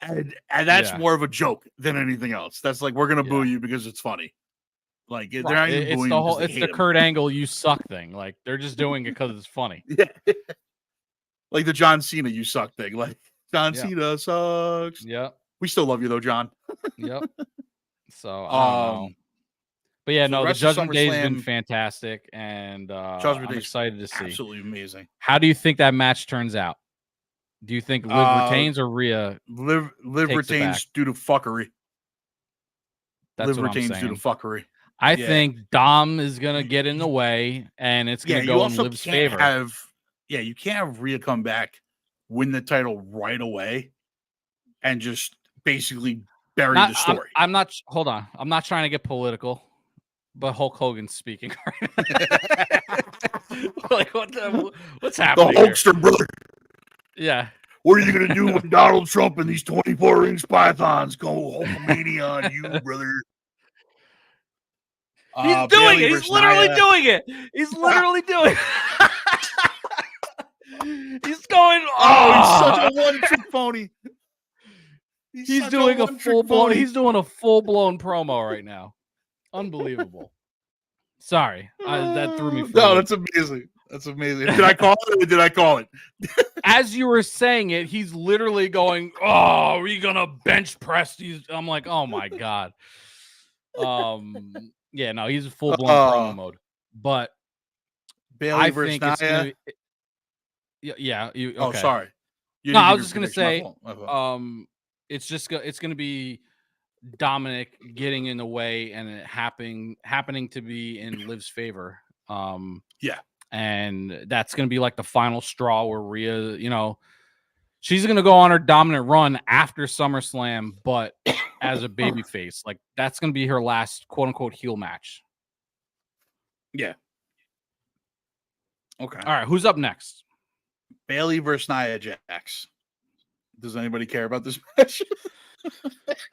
Speaker 1: and that's more of a joke than anything else. That's like we're gonna boo you because it's funny. Like they're not even booing him
Speaker 2: it's the Kurt Angle you suck thing. Like they're just doing it because it's funny.
Speaker 1: Yeah, like the John Cena you suck thing. Like John Cena sucks.
Speaker 2: Yeah,
Speaker 1: we still love you though, John.
Speaker 2: Yep. So I don't know. But yeah, no, the Judgment Day has been fantastic, and I'm excited to see.
Speaker 1: Absolutely amazing.
Speaker 2: How do you think that match turns out? Do you think Liv retains or Rhea?
Speaker 1: Liv retains due to fuckery.
Speaker 2: That's
Speaker 1: Liv
Speaker 2: what
Speaker 1: retains
Speaker 2: I'm saying.
Speaker 1: due to fuckery.
Speaker 2: I think Dom is gonna get in the way, and it's gonna go in Liv's favor.
Speaker 1: You can't have Rhea come back, win the title right away, and just basically bury the story.
Speaker 2: I'm not. Hold on. I'm not trying to get political, but Hulk Hogan's speaking. Like what's happening?
Speaker 1: The Hulkster brother.
Speaker 2: Yeah.
Speaker 1: What are you gonna do when Donald Trump and these 24-inch pythons go Hulkamania on you, brother?
Speaker 2: He's doing it. He's literally doing it. He's literally doing it. He's going.
Speaker 1: He's such a one-trick pony.
Speaker 2: He's doing a full-blown. He's doing a full-blown promo right now. Unbelievable. Sorry, that threw me.
Speaker 1: No, that's amazing. That's amazing. Did I call it or did I call it?
Speaker 2: As you were saying it, he's literally going, "Oh, are we gonna bench press these?" I'm like, "Oh my god." Yeah, no, he's a full blown promo mode. But
Speaker 1: Bailey versus Nia.
Speaker 2: Okay.
Speaker 1: Oh, sorry.
Speaker 2: No, I was just gonna say, it's gonna be Dominic getting in the way and it happening to be in Liv's favor. And that's gonna be like the final straw where Rhea, she's gonna go on her dominant run after SummerSlam, but as a babyface. Like that's gonna be her last quote unquote heel match.
Speaker 1: Yeah. Okay.
Speaker 2: All right, who's up next?
Speaker 1: Bailey versus Nia Jax. Does anybody care about this match?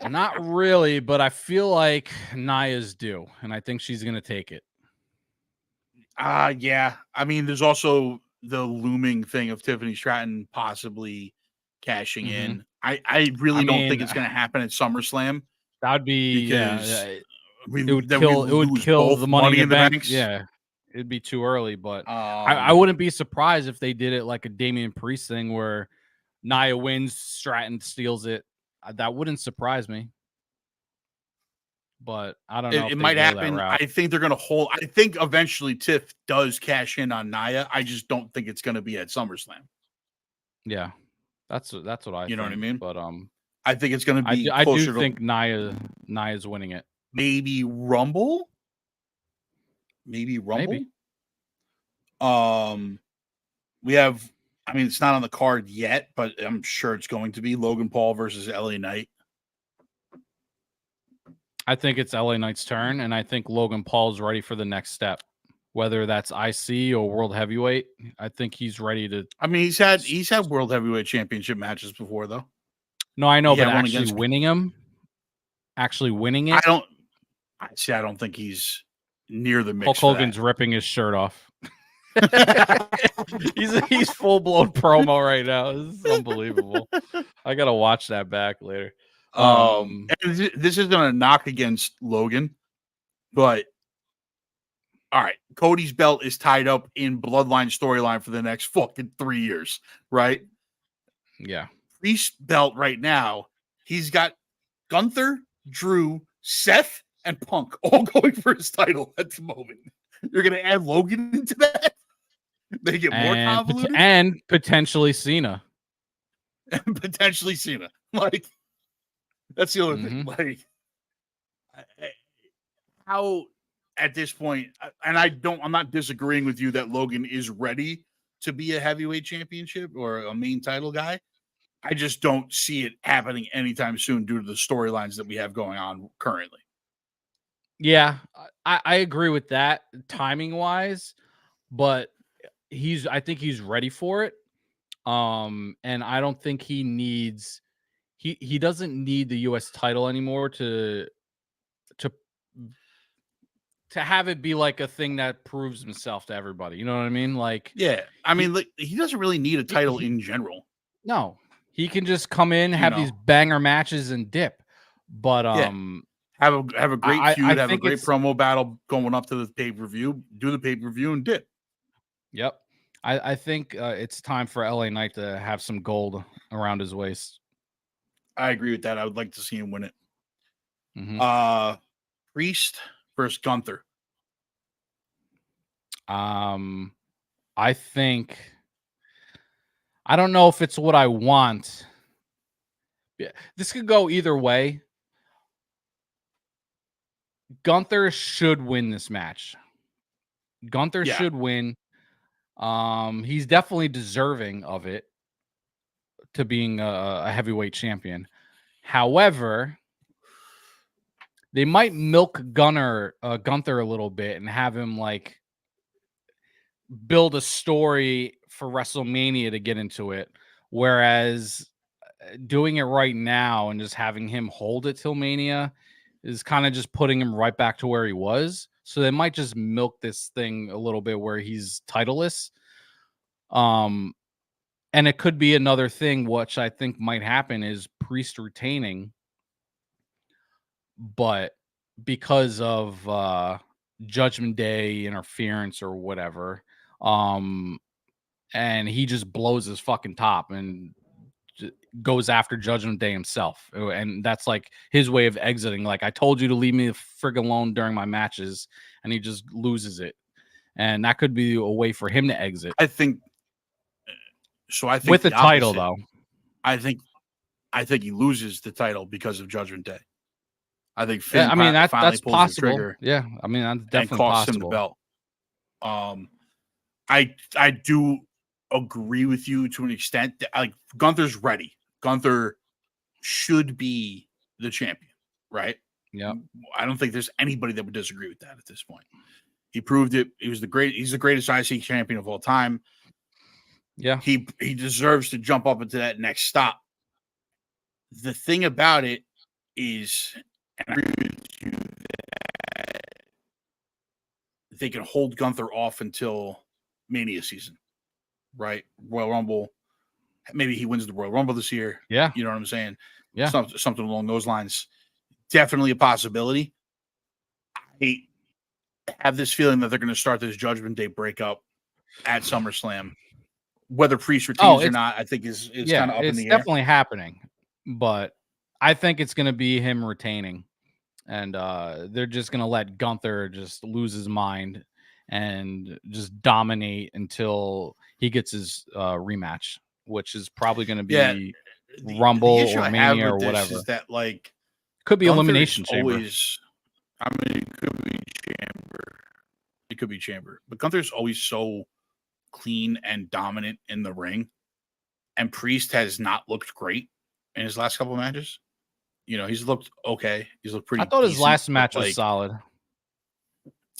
Speaker 2: Not really, but I feel like Nia's due, and I think she's gonna take it.
Speaker 1: Yeah. I mean, there's also the looming thing of Tiffany Stratton possibly cashing in. I really don't think it's going to happen at SummerSlam.
Speaker 2: That would be
Speaker 1: because
Speaker 2: it would kill the money in the bank. Yeah, it'd be too early. But I wouldn't be surprised if they did it like a Damian Priest thing where Nia wins, Stratton steals it. That wouldn't surprise me. But I don't know.
Speaker 1: It might happen. I think they're going to hold. I think eventually Tiff does cash in on Nia. I just don't think it's going to be at SummerSlam.
Speaker 2: Yeah, that's what I think.
Speaker 1: You know what I mean?
Speaker 2: But
Speaker 1: I think it's going to be.
Speaker 2: I do think Nia's winning it.
Speaker 1: Maybe Rumble. Maybe. We have. I mean, it's not on the card yet, but I'm sure it's going to be Logan Paul versus LA Knight.
Speaker 2: I think it's LA Knight's turn, and I think Logan Paul's ready for the next step, whether that's IC or World Heavyweight. I think he's ready to. I mean,
Speaker 1: he's had World Heavyweight Championship matches before, though.
Speaker 2: No, I know, but actually winning it.
Speaker 1: I don't think he's near the mix.
Speaker 2: Hulk Hogan's ripping his shirt off. he's full blown promo right now. This is unbelievable. I gotta watch that back later.
Speaker 1: And this is gonna knock against Logan, but all right, Cody's belt is tied up in Bloodline storyline for the next fucking 3 years, right?
Speaker 2: Yeah.
Speaker 1: Priest's belt right now, he's got Gunther, Drew, Seth, and Punk all going for his title at the moment. You're gonna add Logan into that? Make it more convoluted?
Speaker 2: And potentially Cena.
Speaker 1: Like, that's the other thing. Like, how at this point, and I'm not disagreeing with you that Logan is ready to be a heavyweight championship or a main title guy, I just don't see it happening anytime soon due to the storylines that we have going on currently.
Speaker 2: Yeah, I agree with that timing wise, but I think he's ready for it. And I don't think he needs he doesn't need the US title anymore to have it be like a thing that proves himself to everybody. You know what I mean? Like,
Speaker 1: Yeah, I mean, like, he doesn't really need a title in general.
Speaker 2: No, he can just come in, have these
Speaker 1: know?
Speaker 2: banger matches, and dip. But
Speaker 1: Yeah. Have a great
Speaker 2: I
Speaker 1: feud, have a
Speaker 2: think
Speaker 1: great
Speaker 2: it's
Speaker 1: promo battle going up to the pay-per-view, do the pay-per-view and dip.
Speaker 2: Yep. I think it's time for LA Knight to have some gold around his waist.
Speaker 1: I agree with that. I would like to see him win it.
Speaker 2: Mhm.
Speaker 1: Priest versus Gunther.
Speaker 2: I think I don't know if it's what I want. Yeah, this could go either way. Gunther should win this match. Gunther
Speaker 1: Yeah.
Speaker 2: should win. He's definitely deserving of it to being a heavyweight champion. However, they might milk Gunther a little bit and have him like build a story for WrestleMania to get into it. Whereas doing it right now and just having him hold it till Mania is kind of just putting him right back to where he was. So they might just milk this thing a little bit where he's titleless. And it could be another thing, which I think might happen is Priest retaining, but because of Judgment Day interference or whatever, and he just blows his fucking top and goes after Judgment Day himself. And that's like his way of exiting. Like, I told you to leave me the frig alone during my matches, and he just loses it. And that could be a way for him to exit.
Speaker 1: I think so. I think
Speaker 2: with the title, though.
Speaker 1: I think he loses the title because of Judgment Day. I think Finn
Speaker 2: Yeah, I mean,
Speaker 1: finally
Speaker 2: that's
Speaker 1: pulls
Speaker 2: possible.
Speaker 1: the trigger.
Speaker 2: Yeah, I mean, that's definitely
Speaker 1: and costs
Speaker 2: possible.
Speaker 1: him the belt. I do agree with you to an extent. That, like, Gunther's ready. Gunther should be the champion, right?
Speaker 2: Yeah.
Speaker 1: I don't think there's anybody that would disagree with that at this point. He proved it. He's the greatest IC champion of all time.
Speaker 2: Yeah.
Speaker 1: He deserves to jump up into that next stop. The thing about it is, and I agree with you, that they can hold Gunther off until Mania season, right? Royal Rumble. Maybe he wins the Royal Rumble this year.
Speaker 2: Yeah.
Speaker 1: You know what I'm saying?
Speaker 2: Yeah.
Speaker 1: Something along those lines. Definitely a possibility. I have this feeling that they're going to start this Judgment Day breakup at SummerSlam. Whether Priest retains or not, I think is kind of up in the air.
Speaker 2: It's definitely happening, but I think it's going to be him retaining, and they're just going to let Gunther just lose his mind and just dominate until he gets his rematch, which is probably going to be Rumble
Speaker 1: the
Speaker 2: or Mania or whatever.
Speaker 1: Is that, like,
Speaker 2: could be
Speaker 1: Gunther
Speaker 2: Elimination Chamber.
Speaker 1: I mean, it could be Chamber. It could be Chamber, but Gunther's always so clean and dominant in the ring, and Priest has not looked great in his last couple of matches. You know, he's looked okay. He's looked pretty.
Speaker 2: I thought his
Speaker 1: decent,
Speaker 2: last match was
Speaker 1: like,
Speaker 2: solid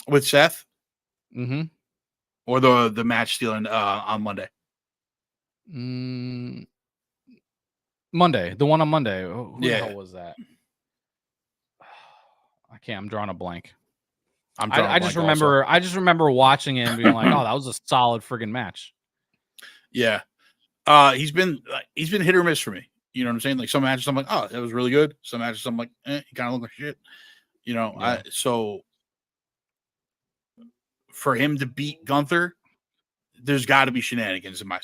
Speaker 1: with Seth.
Speaker 2: Mm-hmm.
Speaker 1: Or the match stealing on Monday.
Speaker 2: Monday, the one on Monday. Who the hell was that? I can't. I'm drawing a blank. I just remember. I just remember watching it and being like, "Oh, that was a solid friggin' match."
Speaker 1: Yeah, he's been hit or miss for me. You know what I'm saying? Like, some matches I'm like, "Oh, that was really good." Some matches I'm like, he kind of looked like shit. You know,
Speaker 2: Yeah.
Speaker 1: So for him to beat Gunther, there's got to be shenanigans in my.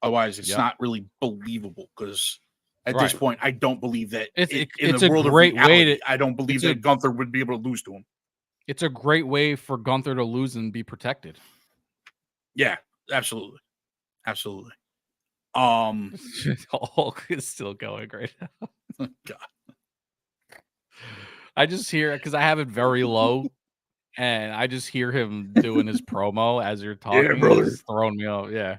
Speaker 1: Otherwise, it's not really believable, because at this point, I don't believe that
Speaker 2: it's a great way to.
Speaker 1: I don't believe that Gunther would be able to lose to him.
Speaker 2: It's a great way for Gunther to lose and be protected.
Speaker 1: Yeah, absolutely. Absolutely.
Speaker 2: Hulk is still going right now. God. I just hear, because I have it very low, and I just hear him doing his promo as you're talking.
Speaker 1: Yeah, brother.
Speaker 2: It's throwing me off. Yeah.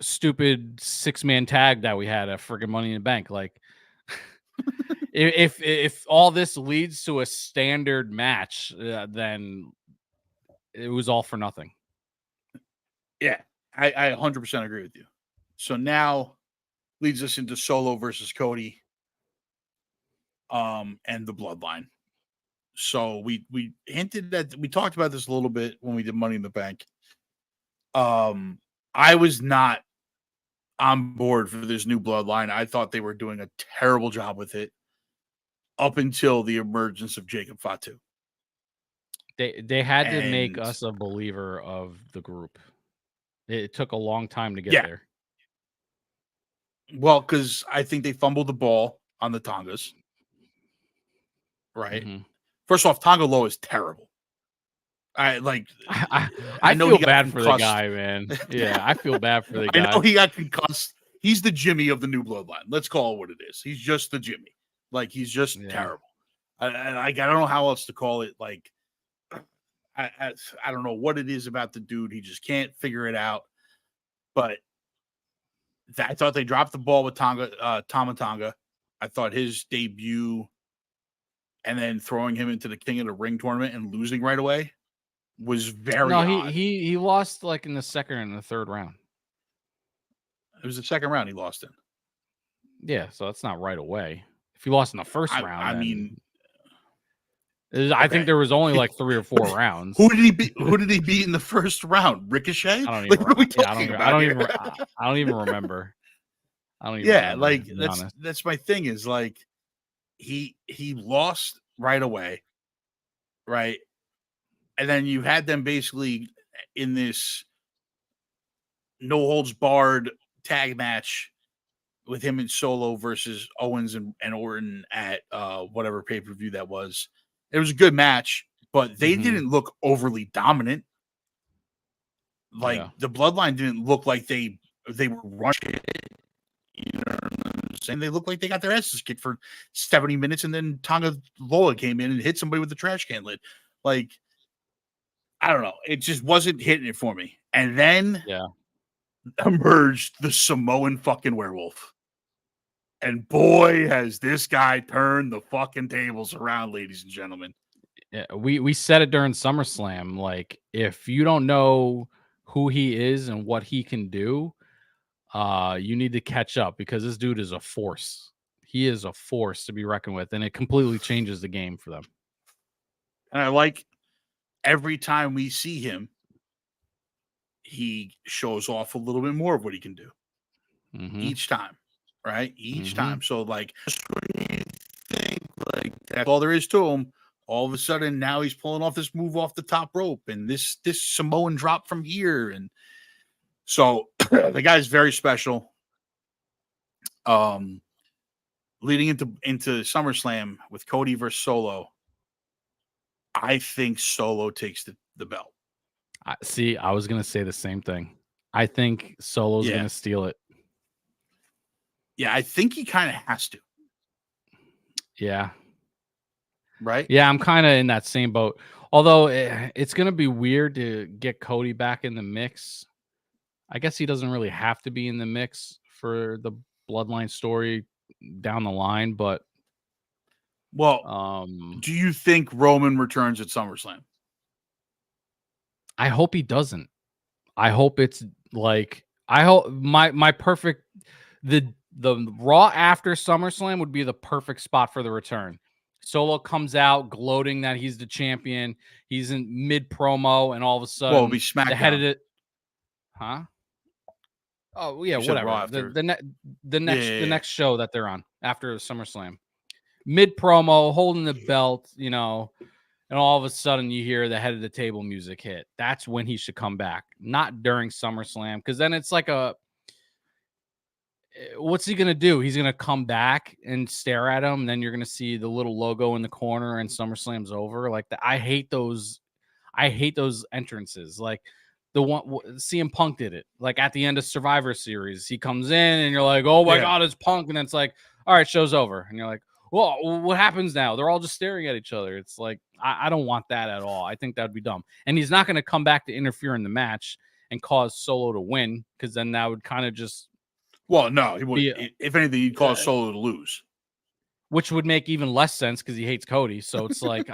Speaker 2: stupid 6-man tag that we had at friggin' Money in the Bank. Like, if all this leads to a standard match, then it was all for nothing.
Speaker 1: Yeah, I 100% agree with you. So now leads us into Solo versus Cody, and the Bloodline. So we hinted that we talked about this a little bit when we did Money in the Bank. I was not on board for this new Bloodline. I thought they were doing a terrible job with it up until the emergence of Jacob Fatu.
Speaker 2: They had to make us a believer of the group. It took a long time to get there.
Speaker 1: Well, because I think they fumbled the ball on the Tongas. Right.
Speaker 2: Mm-hmm.
Speaker 1: First off, Tonga Loa is terrible. I know
Speaker 2: feel bad for the guy, man. Yeah, I feel bad for the guy.
Speaker 1: I know he got concussed. He's the Jimmy of the new Bloodline. Let's call it what it is. He's just the Jimmy. Like, he's just terrible. I don't know how else to call it. Like, I don't know what it is about the dude. He just can't figure it out. But I thought they dropped the ball with Tama Tonga. I thought his debut and then throwing him into the King of the Ring tournament and losing right away was very odd.
Speaker 2: He lost like in the second and the third round.
Speaker 1: It was the second round he lost in.
Speaker 2: Yeah, so that's not right away. If he lost in the first round,
Speaker 1: I mean,
Speaker 2: I think there was only like 3 or 4 rounds.
Speaker 1: Who did he beat? Who did he beat in the first round? Ricochet?
Speaker 2: I don't even remember.
Speaker 1: That's my thing. Is like he lost right away, right? And then you had them basically in this no holds barred tag match with him and Solo versus Owens and Orton at whatever pay-per-view that was. It was a good match, but they didn't look overly dominant. Like the Bloodline didn't look like they were rushing it. You know what I'm saying? They looked like they got their asses kicked for 70 minutes, and then Tonga Loa came in and hit somebody with the trash can lid. Like, I don't know. It just wasn't hitting it for me. And then emerged the Samoan fucking werewolf. And boy, has this guy turned the fucking tables around, ladies and gentlemen.
Speaker 2: Yeah, we said it during SummerSlam. Like, if you don't know who he is and what he can do, you need to catch up, because this dude is a force. He is a force to be reckoned with, and it completely changes the game for them.
Speaker 1: And I like every time we see him, he shows off a little bit more of what he can do each time. Right? Each time. So, like, that's all there is to him. All of a sudden, now he's pulling off this move off the top rope and this Samoan drop from here. And so the guy's very special. Leading into SummerSlam with Cody versus Solo, I think Solo takes the belt.
Speaker 2: I was going to say the same thing. I think Solo's going to steal it.
Speaker 1: Yeah, I think he kind of has to.
Speaker 2: Yeah.
Speaker 1: Right?
Speaker 2: Yeah, I'm kind of in that same boat. Although it's going to be weird to get Cody back in the mix. I guess he doesn't really have to be in the mix for the Bloodline story down the line, but
Speaker 1: do you think Roman returns at SummerSlam?
Speaker 2: I hope he doesn't. I hope it's like, I hope my perfect the Raw after SummerSlam would be the perfect spot for the return. Solo comes out gloating that he's the champion. He's in mid promo, and all of a sudden,
Speaker 1: it'll be SmackDown.
Speaker 2: The head of it, huh? Oh yeah, whatever. The next show that they're on after SummerSlam, mid promo, holding the belt, you know, and all of a sudden you hear the head of the table music hit. That's when he should come back, not during SummerSlam, because then it's like what's he gonna do? He's gonna come back and stare at him, and then you're gonna see the little logo in the corner, and SummerSlam's over. Like I hate those entrances. Like the one CM Punk did it. Like at the end of Survivor Series, he comes in, and you're like, "Oh my God, it's Punk!" And then it's like, "All right, show's over," and you're like, "Well, what happens now?" They're all just staring at each other. It's like I don't want that at all. I think that'd be dumb. And he's not gonna come back to interfere in the match. and cause Solo to win, because then that would kind of just
Speaker 1: no, he would. If anything, he'd cause Solo to lose,
Speaker 2: which would make even less sense because he hates Cody. So it's like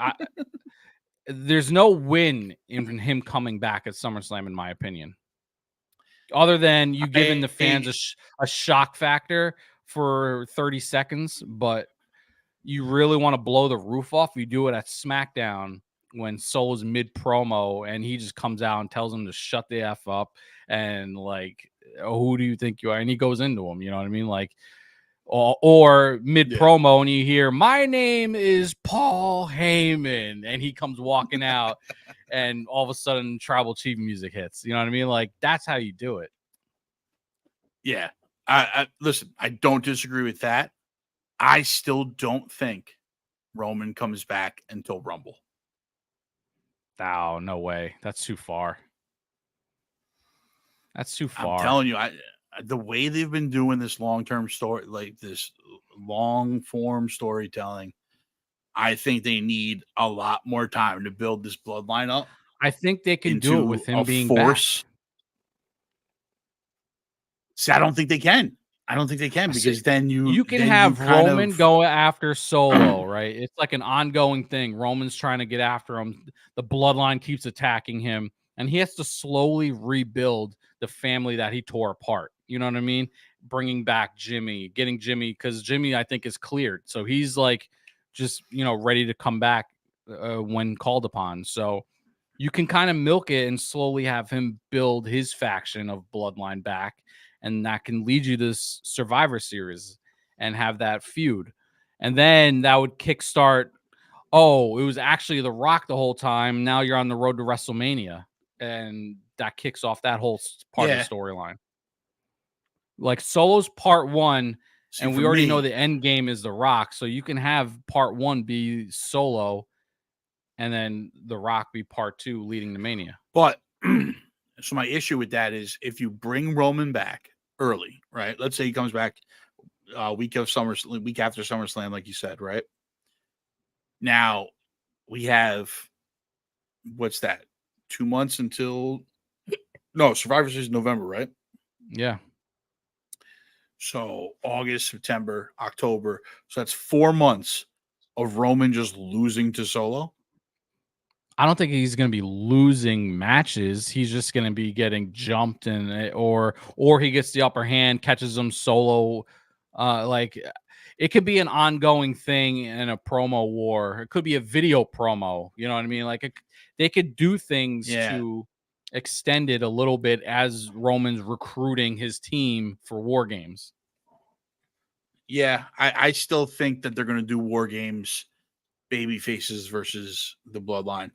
Speaker 2: there's no win in him coming back at SummerSlam, in my opinion, other than you giving the fans a shock factor for 30 seconds. But you really want to blow the roof off, you do it at SmackDown when Solo's mid promo and he just comes out and tells him to shut the F up and like, oh, who do you think you are? And he goes into him, you know what I mean? Like, or mid promo and you hear, my name is Paul Heyman, and he comes walking out and all of a sudden Tribal Chief music hits. You know what I mean? Like, that's how you do it.
Speaker 1: Yeah. I listen, I don't disagree with that. I still don't think Roman comes back until Rumble.
Speaker 2: Oh, no way. That's too far. That's too far.
Speaker 1: I'm telling you, the way they've been doing this long-term story, like this long-form storytelling, I think they need a lot more time to build this bloodline up.
Speaker 2: I think they can do it with him being force. Back.
Speaker 1: See, I don't think they can. I don't think they can, because then
Speaker 2: you can have Roman go after Solo, right? It's like an ongoing thing. Roman's trying to get after him. The bloodline keeps attacking him, and he has to slowly rebuild the family that he tore apart. You know what I mean? Bringing back Jimmy, getting Jimmy, because Jimmy, I think, is cleared. So he's like just, ready to come back when called upon. So you can kind of milk it and slowly have him build his faction of bloodline back. And that can lead you to this Survivor Series and have that feud. And then that would kickstart, oh, it was actually The Rock the whole time. Now you're on the road to WrestleMania. And that kicks off that whole part of the storyline. Like Solo's part one, and we already know the end game is The Rock. So you can have part one be Solo, and then The Rock be part two leading to Mania.
Speaker 1: But so my issue with that is, if you bring Roman back early, right? Let's say he comes back week after SummerSlam, like you said, right? Now we have, what's that? 2 months until Survivor Series is November, right?
Speaker 2: Yeah.
Speaker 1: So August, September, October. So that's 4 months of Roman just losing to Solo.
Speaker 2: I don't think he's going to be losing matches. He's just going to be getting jumped, or he gets the upper hand, catches him Solo. Like, it could be an ongoing thing in a promo war. It could be a video promo. You know what I mean? Like, they could do things to extend it a little bit as Roman's recruiting his team for War Games.
Speaker 1: Yeah, I still think that they're going to do War Games, baby faces versus the Bloodline.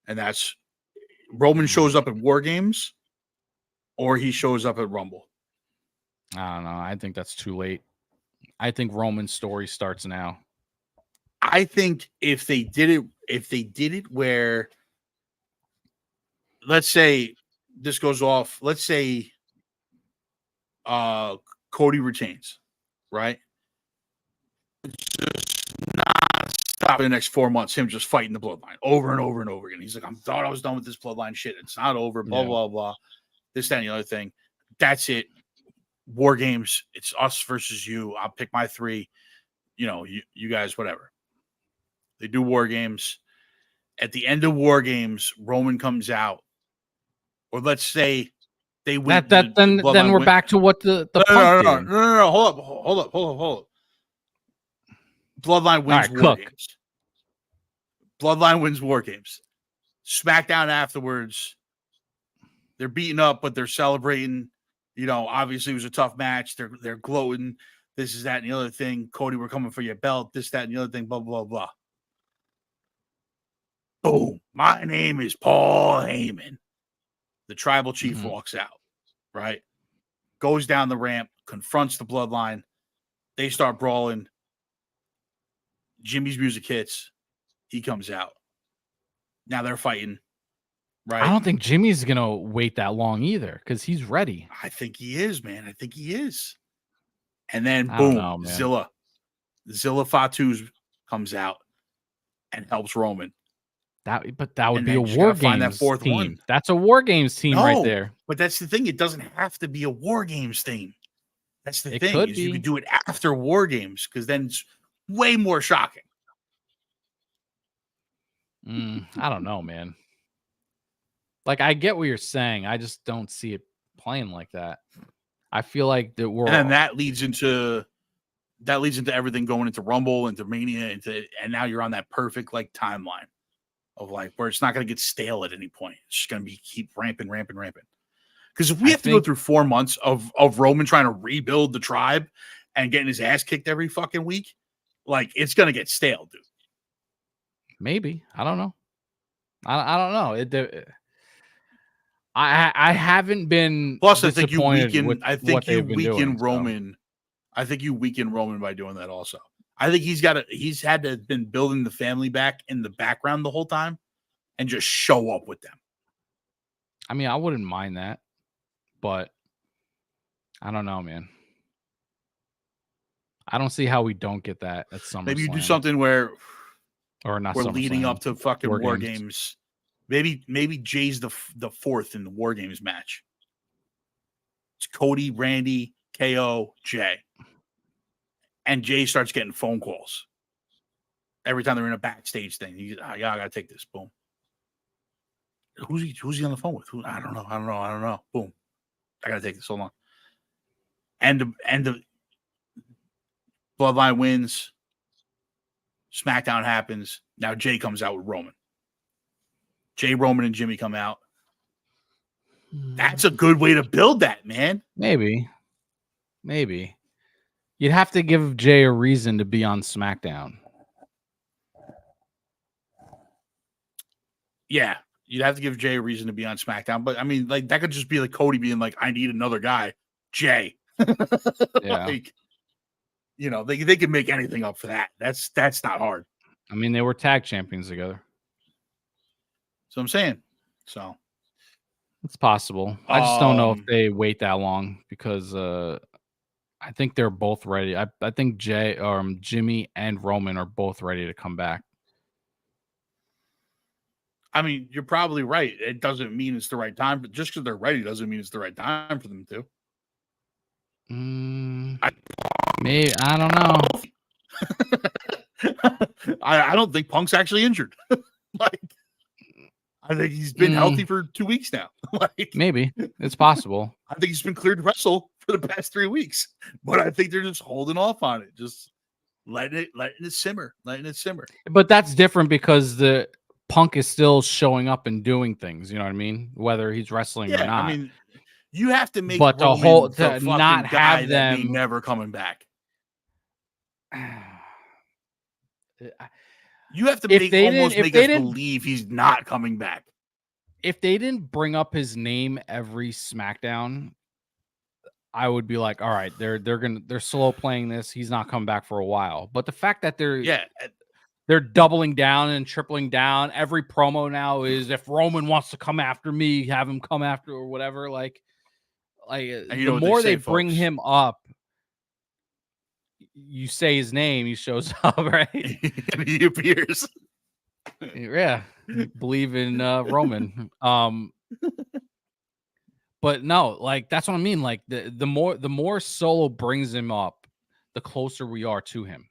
Speaker 1: And that's Roman shows up at War Games, or he shows up at Rumble.
Speaker 2: I don't know. I think that's too late. I think Roman's story starts now.
Speaker 1: I think if they did it where, let's say this goes off, let's say Cody retains, right? Just non-stop in the next 4 months, him just fighting the bloodline over and over and over again. He's like, I was done with this bloodline shit. It's not over, blah, blah, blah. This, that, and the other thing. That's it. War Games. It's us versus you. I'll pick my three. You guys, whatever. They do War Games. At the end of War Games, Roman comes out. Or let's say they win.
Speaker 2: Then we're back to what the
Speaker 1: no. Hold up. Bloodline wins War Games. Bloodline wins War Games. SmackDown afterwards, they're beaten up, but they're celebrating. Obviously it was a tough match. They're gloating. This is that and the other thing. Cody, we're coming for your belt. This, that, and the other thing. Blah, blah, blah. Boom. My name is Paul Heyman. The Tribal Chief walks out, right? Goes down the ramp, confronts the Bloodline. They start brawling. Jimmy's music hits. He comes out. Now they're fighting, right?
Speaker 2: I don't think Jimmy's going to wait that long either, because he's ready.
Speaker 1: I think he is, man. I think he is. And then, boom, Zilla Fatu comes out and helps Roman.
Speaker 2: But that would
Speaker 1: And
Speaker 2: be
Speaker 1: then
Speaker 2: a
Speaker 1: you just
Speaker 2: War
Speaker 1: gotta find that
Speaker 2: Games
Speaker 1: fourth
Speaker 2: team.
Speaker 1: one.
Speaker 2: That's a War Games team right
Speaker 1: No,
Speaker 2: there.
Speaker 1: but that's the thing. It doesn't have to be a War Games thing. That's the
Speaker 2: It
Speaker 1: thing
Speaker 2: could
Speaker 1: is you
Speaker 2: be.
Speaker 1: could do it after War Games because then it's way more shocking.
Speaker 2: I don't know, man. Like, I get what you're saying. I just don't see it playing like that. I feel like that we're
Speaker 1: And then that leads into everything going into Rumble, into Mania, and now you're on that perfect like timeline of like where it's not going to get stale at any point. It's just going to be keep ramping. Because if we have to go through 4 months of Roman trying to rebuild the tribe and getting his ass kicked every fucking week, like it's going to get stale, dude.
Speaker 2: maybe. I don't know. I don't know. I haven't been
Speaker 1: Plus, I think
Speaker 2: disappointed with what they've been doing.
Speaker 1: Roman. I think you weaken Roman by doing that also. I think he's had to have been building the family back in the background the whole time and just show up with them.
Speaker 2: I mean, I wouldn't mind that, but I don't know, man. I don't see how we don't get that at SummerSlam.
Speaker 1: Maybe you do something where
Speaker 2: or not
Speaker 1: we're
Speaker 2: SummerSlam,
Speaker 1: leading up to fucking War
Speaker 2: Games.
Speaker 1: Games. Maybe Jay's the fourth in the War Games match. It's Cody, Randy, KO, Jay. And Jay starts getting phone calls every time they're in a backstage thing. Yeah, I gotta take this. Boom. Who's he on the phone with? I don't know. Boom. I gotta take this. Hold on. And the Bloodline wins. SmackDown happens. Now Jay comes out with Roman. Jay, Roman, and Jimmy come out. That's a good way to build that, man.
Speaker 2: Maybe. You'd have to give Jay a reason to be on SmackDown.
Speaker 1: Yeah, you'd have to give Jay a reason to be on SmackDown. But I mean, like that could just be like Cody being like, "I need another guy." Jay.
Speaker 2: Yeah.
Speaker 1: Like, you know, they can make anything up for that. That's not hard.
Speaker 2: I mean, they were tag champions together.
Speaker 1: So I'm saying. So
Speaker 2: it's possible. I just don't know if they wait that long because I think they're both ready. I think Jimmy and Roman are both ready to come back.
Speaker 1: I mean, you're probably right. It doesn't mean it's the right time, but just because they're ready doesn't mean it's the right time for them to.
Speaker 2: Maybe I don't
Speaker 1: know. I don't think Punk's actually injured. Like, I think he's been healthy for 2 weeks now. Like,
Speaker 2: maybe it's possible.
Speaker 1: I think he's been cleared to wrestle for the past 3 weeks, but I think they're just holding off on it, just letting it simmer.
Speaker 2: But that's different because the Punk is still showing up and doing things. You know what I mean? Whether he's wrestling or not.
Speaker 1: I mean, you have to make
Speaker 2: but
Speaker 1: Roman
Speaker 2: to not have them
Speaker 1: never coming back. You have to make us believe he's not coming back.
Speaker 2: If they didn't bring up his name every SmackDown, I would be like, all right, they're slow playing this. He's not coming back for a while. But the fact that they're doubling down and tripling down. Every promo now is if Roman wants to come after me, have him come after or whatever. Like the more they bring him up, you say his name, he shows up, right?
Speaker 1: He appears.
Speaker 2: Yeah, believe in Roman. But no, like that's what I mean. Like the more Solo brings him up, the closer we are to him.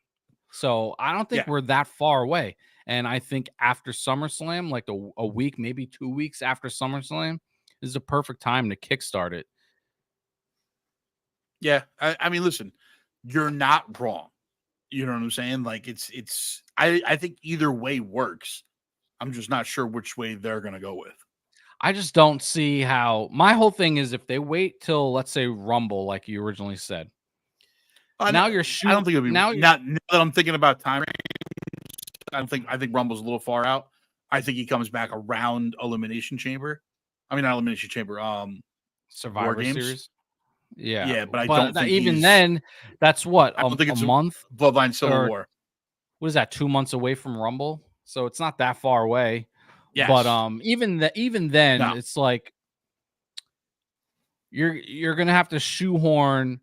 Speaker 2: So I don't think we're that far away. And I think after SummerSlam, like a week, maybe 2 weeks after SummerSlam, is the perfect time to kickstart it.
Speaker 1: Yeah, I mean, listen, you're not wrong. You know what I'm saying? Like I think either way works. I'm just not sure which way they're gonna go with.
Speaker 2: I just don't see how. My whole thing is if they wait till, let's say, Rumble, like you originally said. Now you're shooting.
Speaker 1: I don't think it'll be now that I'm thinking about time. I think Rumble's a little far out. I think he comes back around Elimination Chamber. I mean, not Elimination Chamber.
Speaker 2: Survivor Series.
Speaker 1: Yeah, but I don't think
Speaker 2: even then. That's what
Speaker 1: I don't think it's
Speaker 2: a month.
Speaker 1: Bloodline Civil War.
Speaker 2: What is that? 2 months away from Rumble, so it's not that far away.
Speaker 1: Yes.
Speaker 2: But even then, it's like you're gonna have to shoehorn.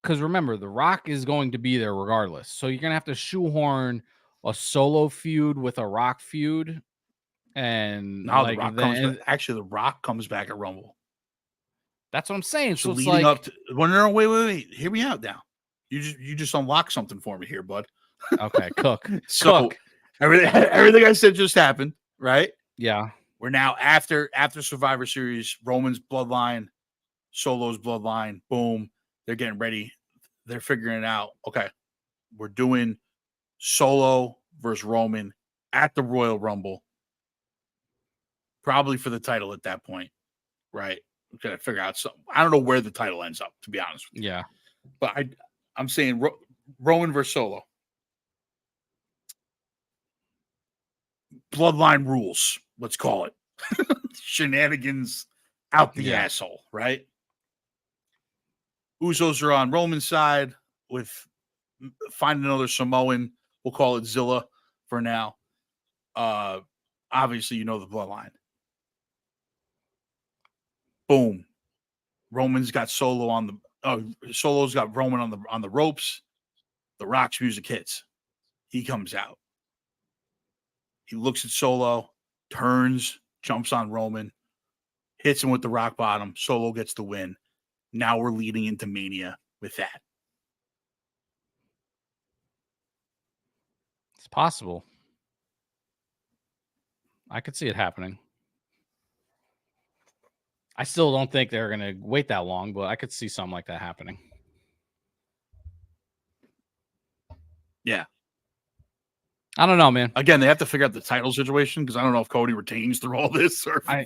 Speaker 2: Because remember, The Rock is going to be there regardless. So you're going to have to shoehorn a Solo feud with a Rock feud And
Speaker 1: No,
Speaker 2: like
Speaker 1: the Rock
Speaker 2: then,
Speaker 1: comes back. Actually, the Rock comes back at Rumble.
Speaker 2: that's what I'm saying.
Speaker 1: So
Speaker 2: So it's
Speaker 1: leading
Speaker 2: like,
Speaker 1: up to no, wait. Hear me out now. You just unlocked something for me here, bud.
Speaker 2: okay, cook.
Speaker 1: So everything I said just happened, right?
Speaker 2: Yeah.
Speaker 1: We're now after Survivor Series, Roman's Bloodline, Solo's Bloodline, boom. They're getting ready. They're figuring it out. Okay, we're doing Solo versus Roman at the Royal Rumble. Probably for the title at that point, right? We're gonna figure out something. I don't know where the title ends up, to be honest with you.
Speaker 2: Yeah.
Speaker 1: But I'm saying Roman versus Solo. Bloodline rules, let's call it. Shenanigans out the asshole, right? Usos are on Roman's side with find another Samoan. We'll call it Zilla for now. Obviously, you know the Bloodline. Boom. Roman's got Solo on the Solo's got Roman on the ropes. The Rock's music hits. He comes out. He looks at Solo, turns, jumps on Roman, hits him with the rock bottom. Solo gets the win. Now we're leading into Mania with that.
Speaker 2: It's possible. I could see it happening. I still don't think they're going to wait that long, but I could see something like that happening.
Speaker 1: Yeah.
Speaker 2: I don't know, man.
Speaker 1: Again, they have to figure out the title situation because I don't know if Cody retains through all this or
Speaker 2: I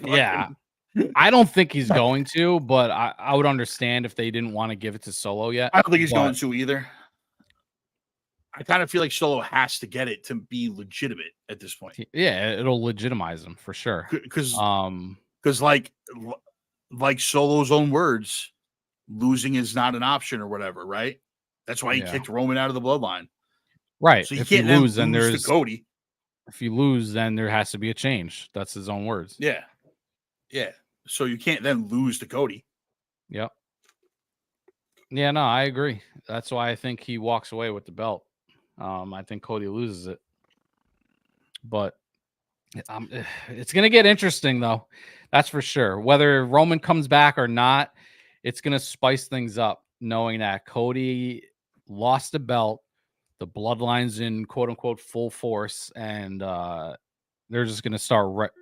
Speaker 2: don't think he's going to, but I would understand if they didn't want to give it to Solo yet.
Speaker 1: I don't think he's going to either. I kind of feel like Solo has to get it to be legitimate at this point.
Speaker 2: Yeah, it'll legitimize him for sure.
Speaker 1: Because like Solo's own words, losing is not an option or whatever, right? That's why he kicked Roman out of the Bloodline.
Speaker 2: Right.
Speaker 1: So you
Speaker 2: if
Speaker 1: can't
Speaker 2: you lose, then
Speaker 1: there's
Speaker 2: there's
Speaker 1: Cody.
Speaker 2: If you lose, then there has to be a change. That's his own words.
Speaker 1: Yeah. Yeah. So you can't then lose to Cody.
Speaker 2: Yep. Yeah, no, I agree. That's why I think he walks away with the belt. I think Cody loses it. But it's going to get interesting, though. That's for sure. Whether Roman comes back or not, it's going to spice things up, knowing that Cody lost the belt. The Bloodline's in quote-unquote full force, and they're just going to start,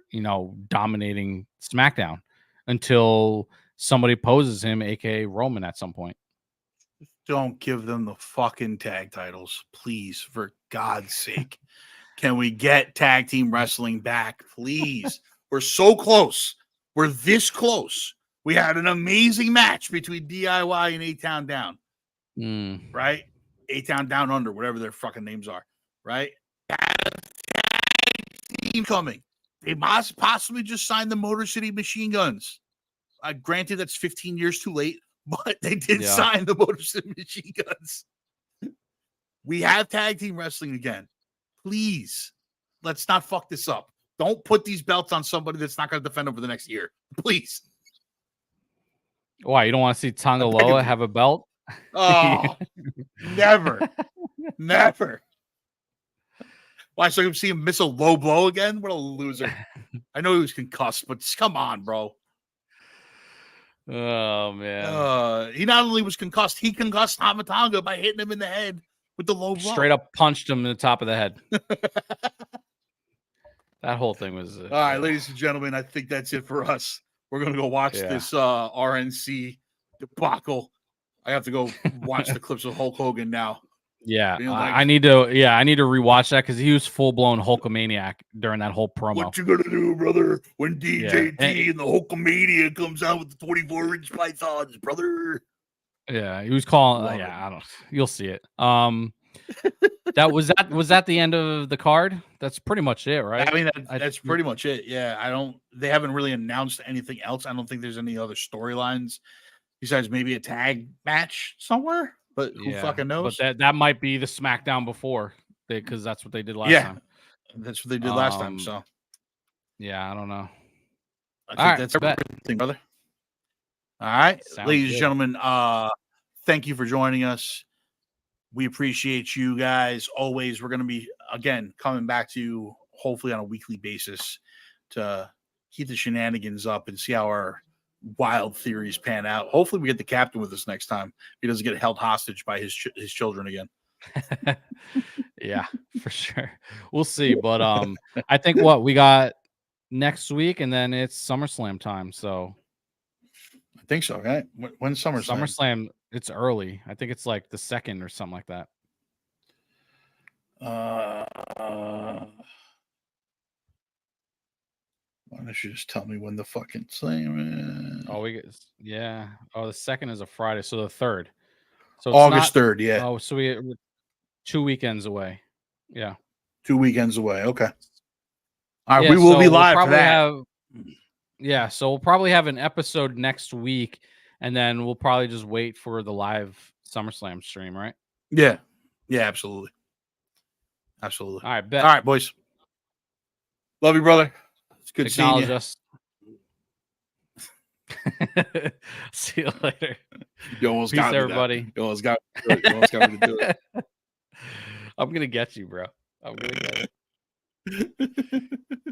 Speaker 2: dominating SmackDown until somebody poses him, a.k.a. Roman, at some point.
Speaker 1: Don't give them the fucking tag titles, please, for God's sake. Can we get tag team wrestling back, please? We're so close. We're this close. We had an amazing match between DIY and A-Town Down, right? A-Town Down Under, whatever their fucking names are, right? Team coming. They must possibly just signed the Motor City Machine Guns. Granted, that's 15 years too late, but they did sign the Motor City Machine Guns. We have tag team wrestling again. Please, let's not fuck this up. Don't put these belts on somebody that's not going to defend over the next year. Please.
Speaker 2: Why? You don't want to see Tonga Loa have a belt?
Speaker 1: Oh, never. Never. Why? So you see him miss a low blow again? What a loser. I know he was concussed, but come on, bro.
Speaker 2: Oh, man.
Speaker 1: He not only was concussed, he concussed Tama Tonga by hitting him in the head with the low blow.
Speaker 2: Straight up punched him in the top of the head. That whole thing was...
Speaker 1: All right, ladies and gentlemen, I think that's it for us. We're going to go watch this RNC debacle. I have to go watch the clips of Hulk Hogan now.
Speaker 2: Yeah, I need to rewatch that because he was full blown Hulkamaniac during that whole promo.
Speaker 1: What you gonna do, brother? When DJT and the Hulkamania comes out with the 24-inch pythons, brother?
Speaker 2: Yeah, he was calling. I don't. You'll see it. Was that the end of the card? That's pretty much it, right?
Speaker 1: I mean, that's pretty much it. Yeah, they haven't really announced anything else. I don't think there's any other storylines besides maybe a tag match somewhere. But who fucking knows?
Speaker 2: But that might be the SmackDown before, because that's what they did last time.
Speaker 1: That's what they did last time. So,
Speaker 2: yeah, I don't know.
Speaker 1: I think that's everything, brother. All right, ladies and gentlemen, thank you for joining us. We appreciate you guys always. We're going to be again coming back to you hopefully on a weekly basis. keep the shenanigans up and see how our wild theories pan out. Hopefully, we get the captain with us next time. He doesn't get held hostage by his children again.
Speaker 2: Yeah, for sure. We'll see. But I think what we got next week, and then it's SummerSlam time. So
Speaker 1: I think so. Right? When's SummerSlam?
Speaker 2: SummerSlam, it's early. I think it's like the 2nd or something like that.
Speaker 1: Why don't you just tell me when the fucking slam is?
Speaker 2: Oh, the 2nd is a Friday, so the 3rd. So it's
Speaker 1: August 3rd, yeah.
Speaker 2: Oh, so we're 2 weekends away. Yeah.
Speaker 1: 2 weekends away. Okay. All right, we will be live for that.
Speaker 2: So we'll probably have an episode next week, and then we'll probably just wait for the live SummerSlam stream, right?
Speaker 1: Yeah. Yeah, absolutely. Absolutely.
Speaker 2: All right, bet.
Speaker 1: All right, boys. Love you, brother. It's good seeing you.
Speaker 2: Us. See you later.
Speaker 1: You almost
Speaker 2: Peace,
Speaker 1: got me,
Speaker 2: everybody.
Speaker 1: You almost got me to do it.
Speaker 2: I'm gonna get you, bro. I'm gonna get it.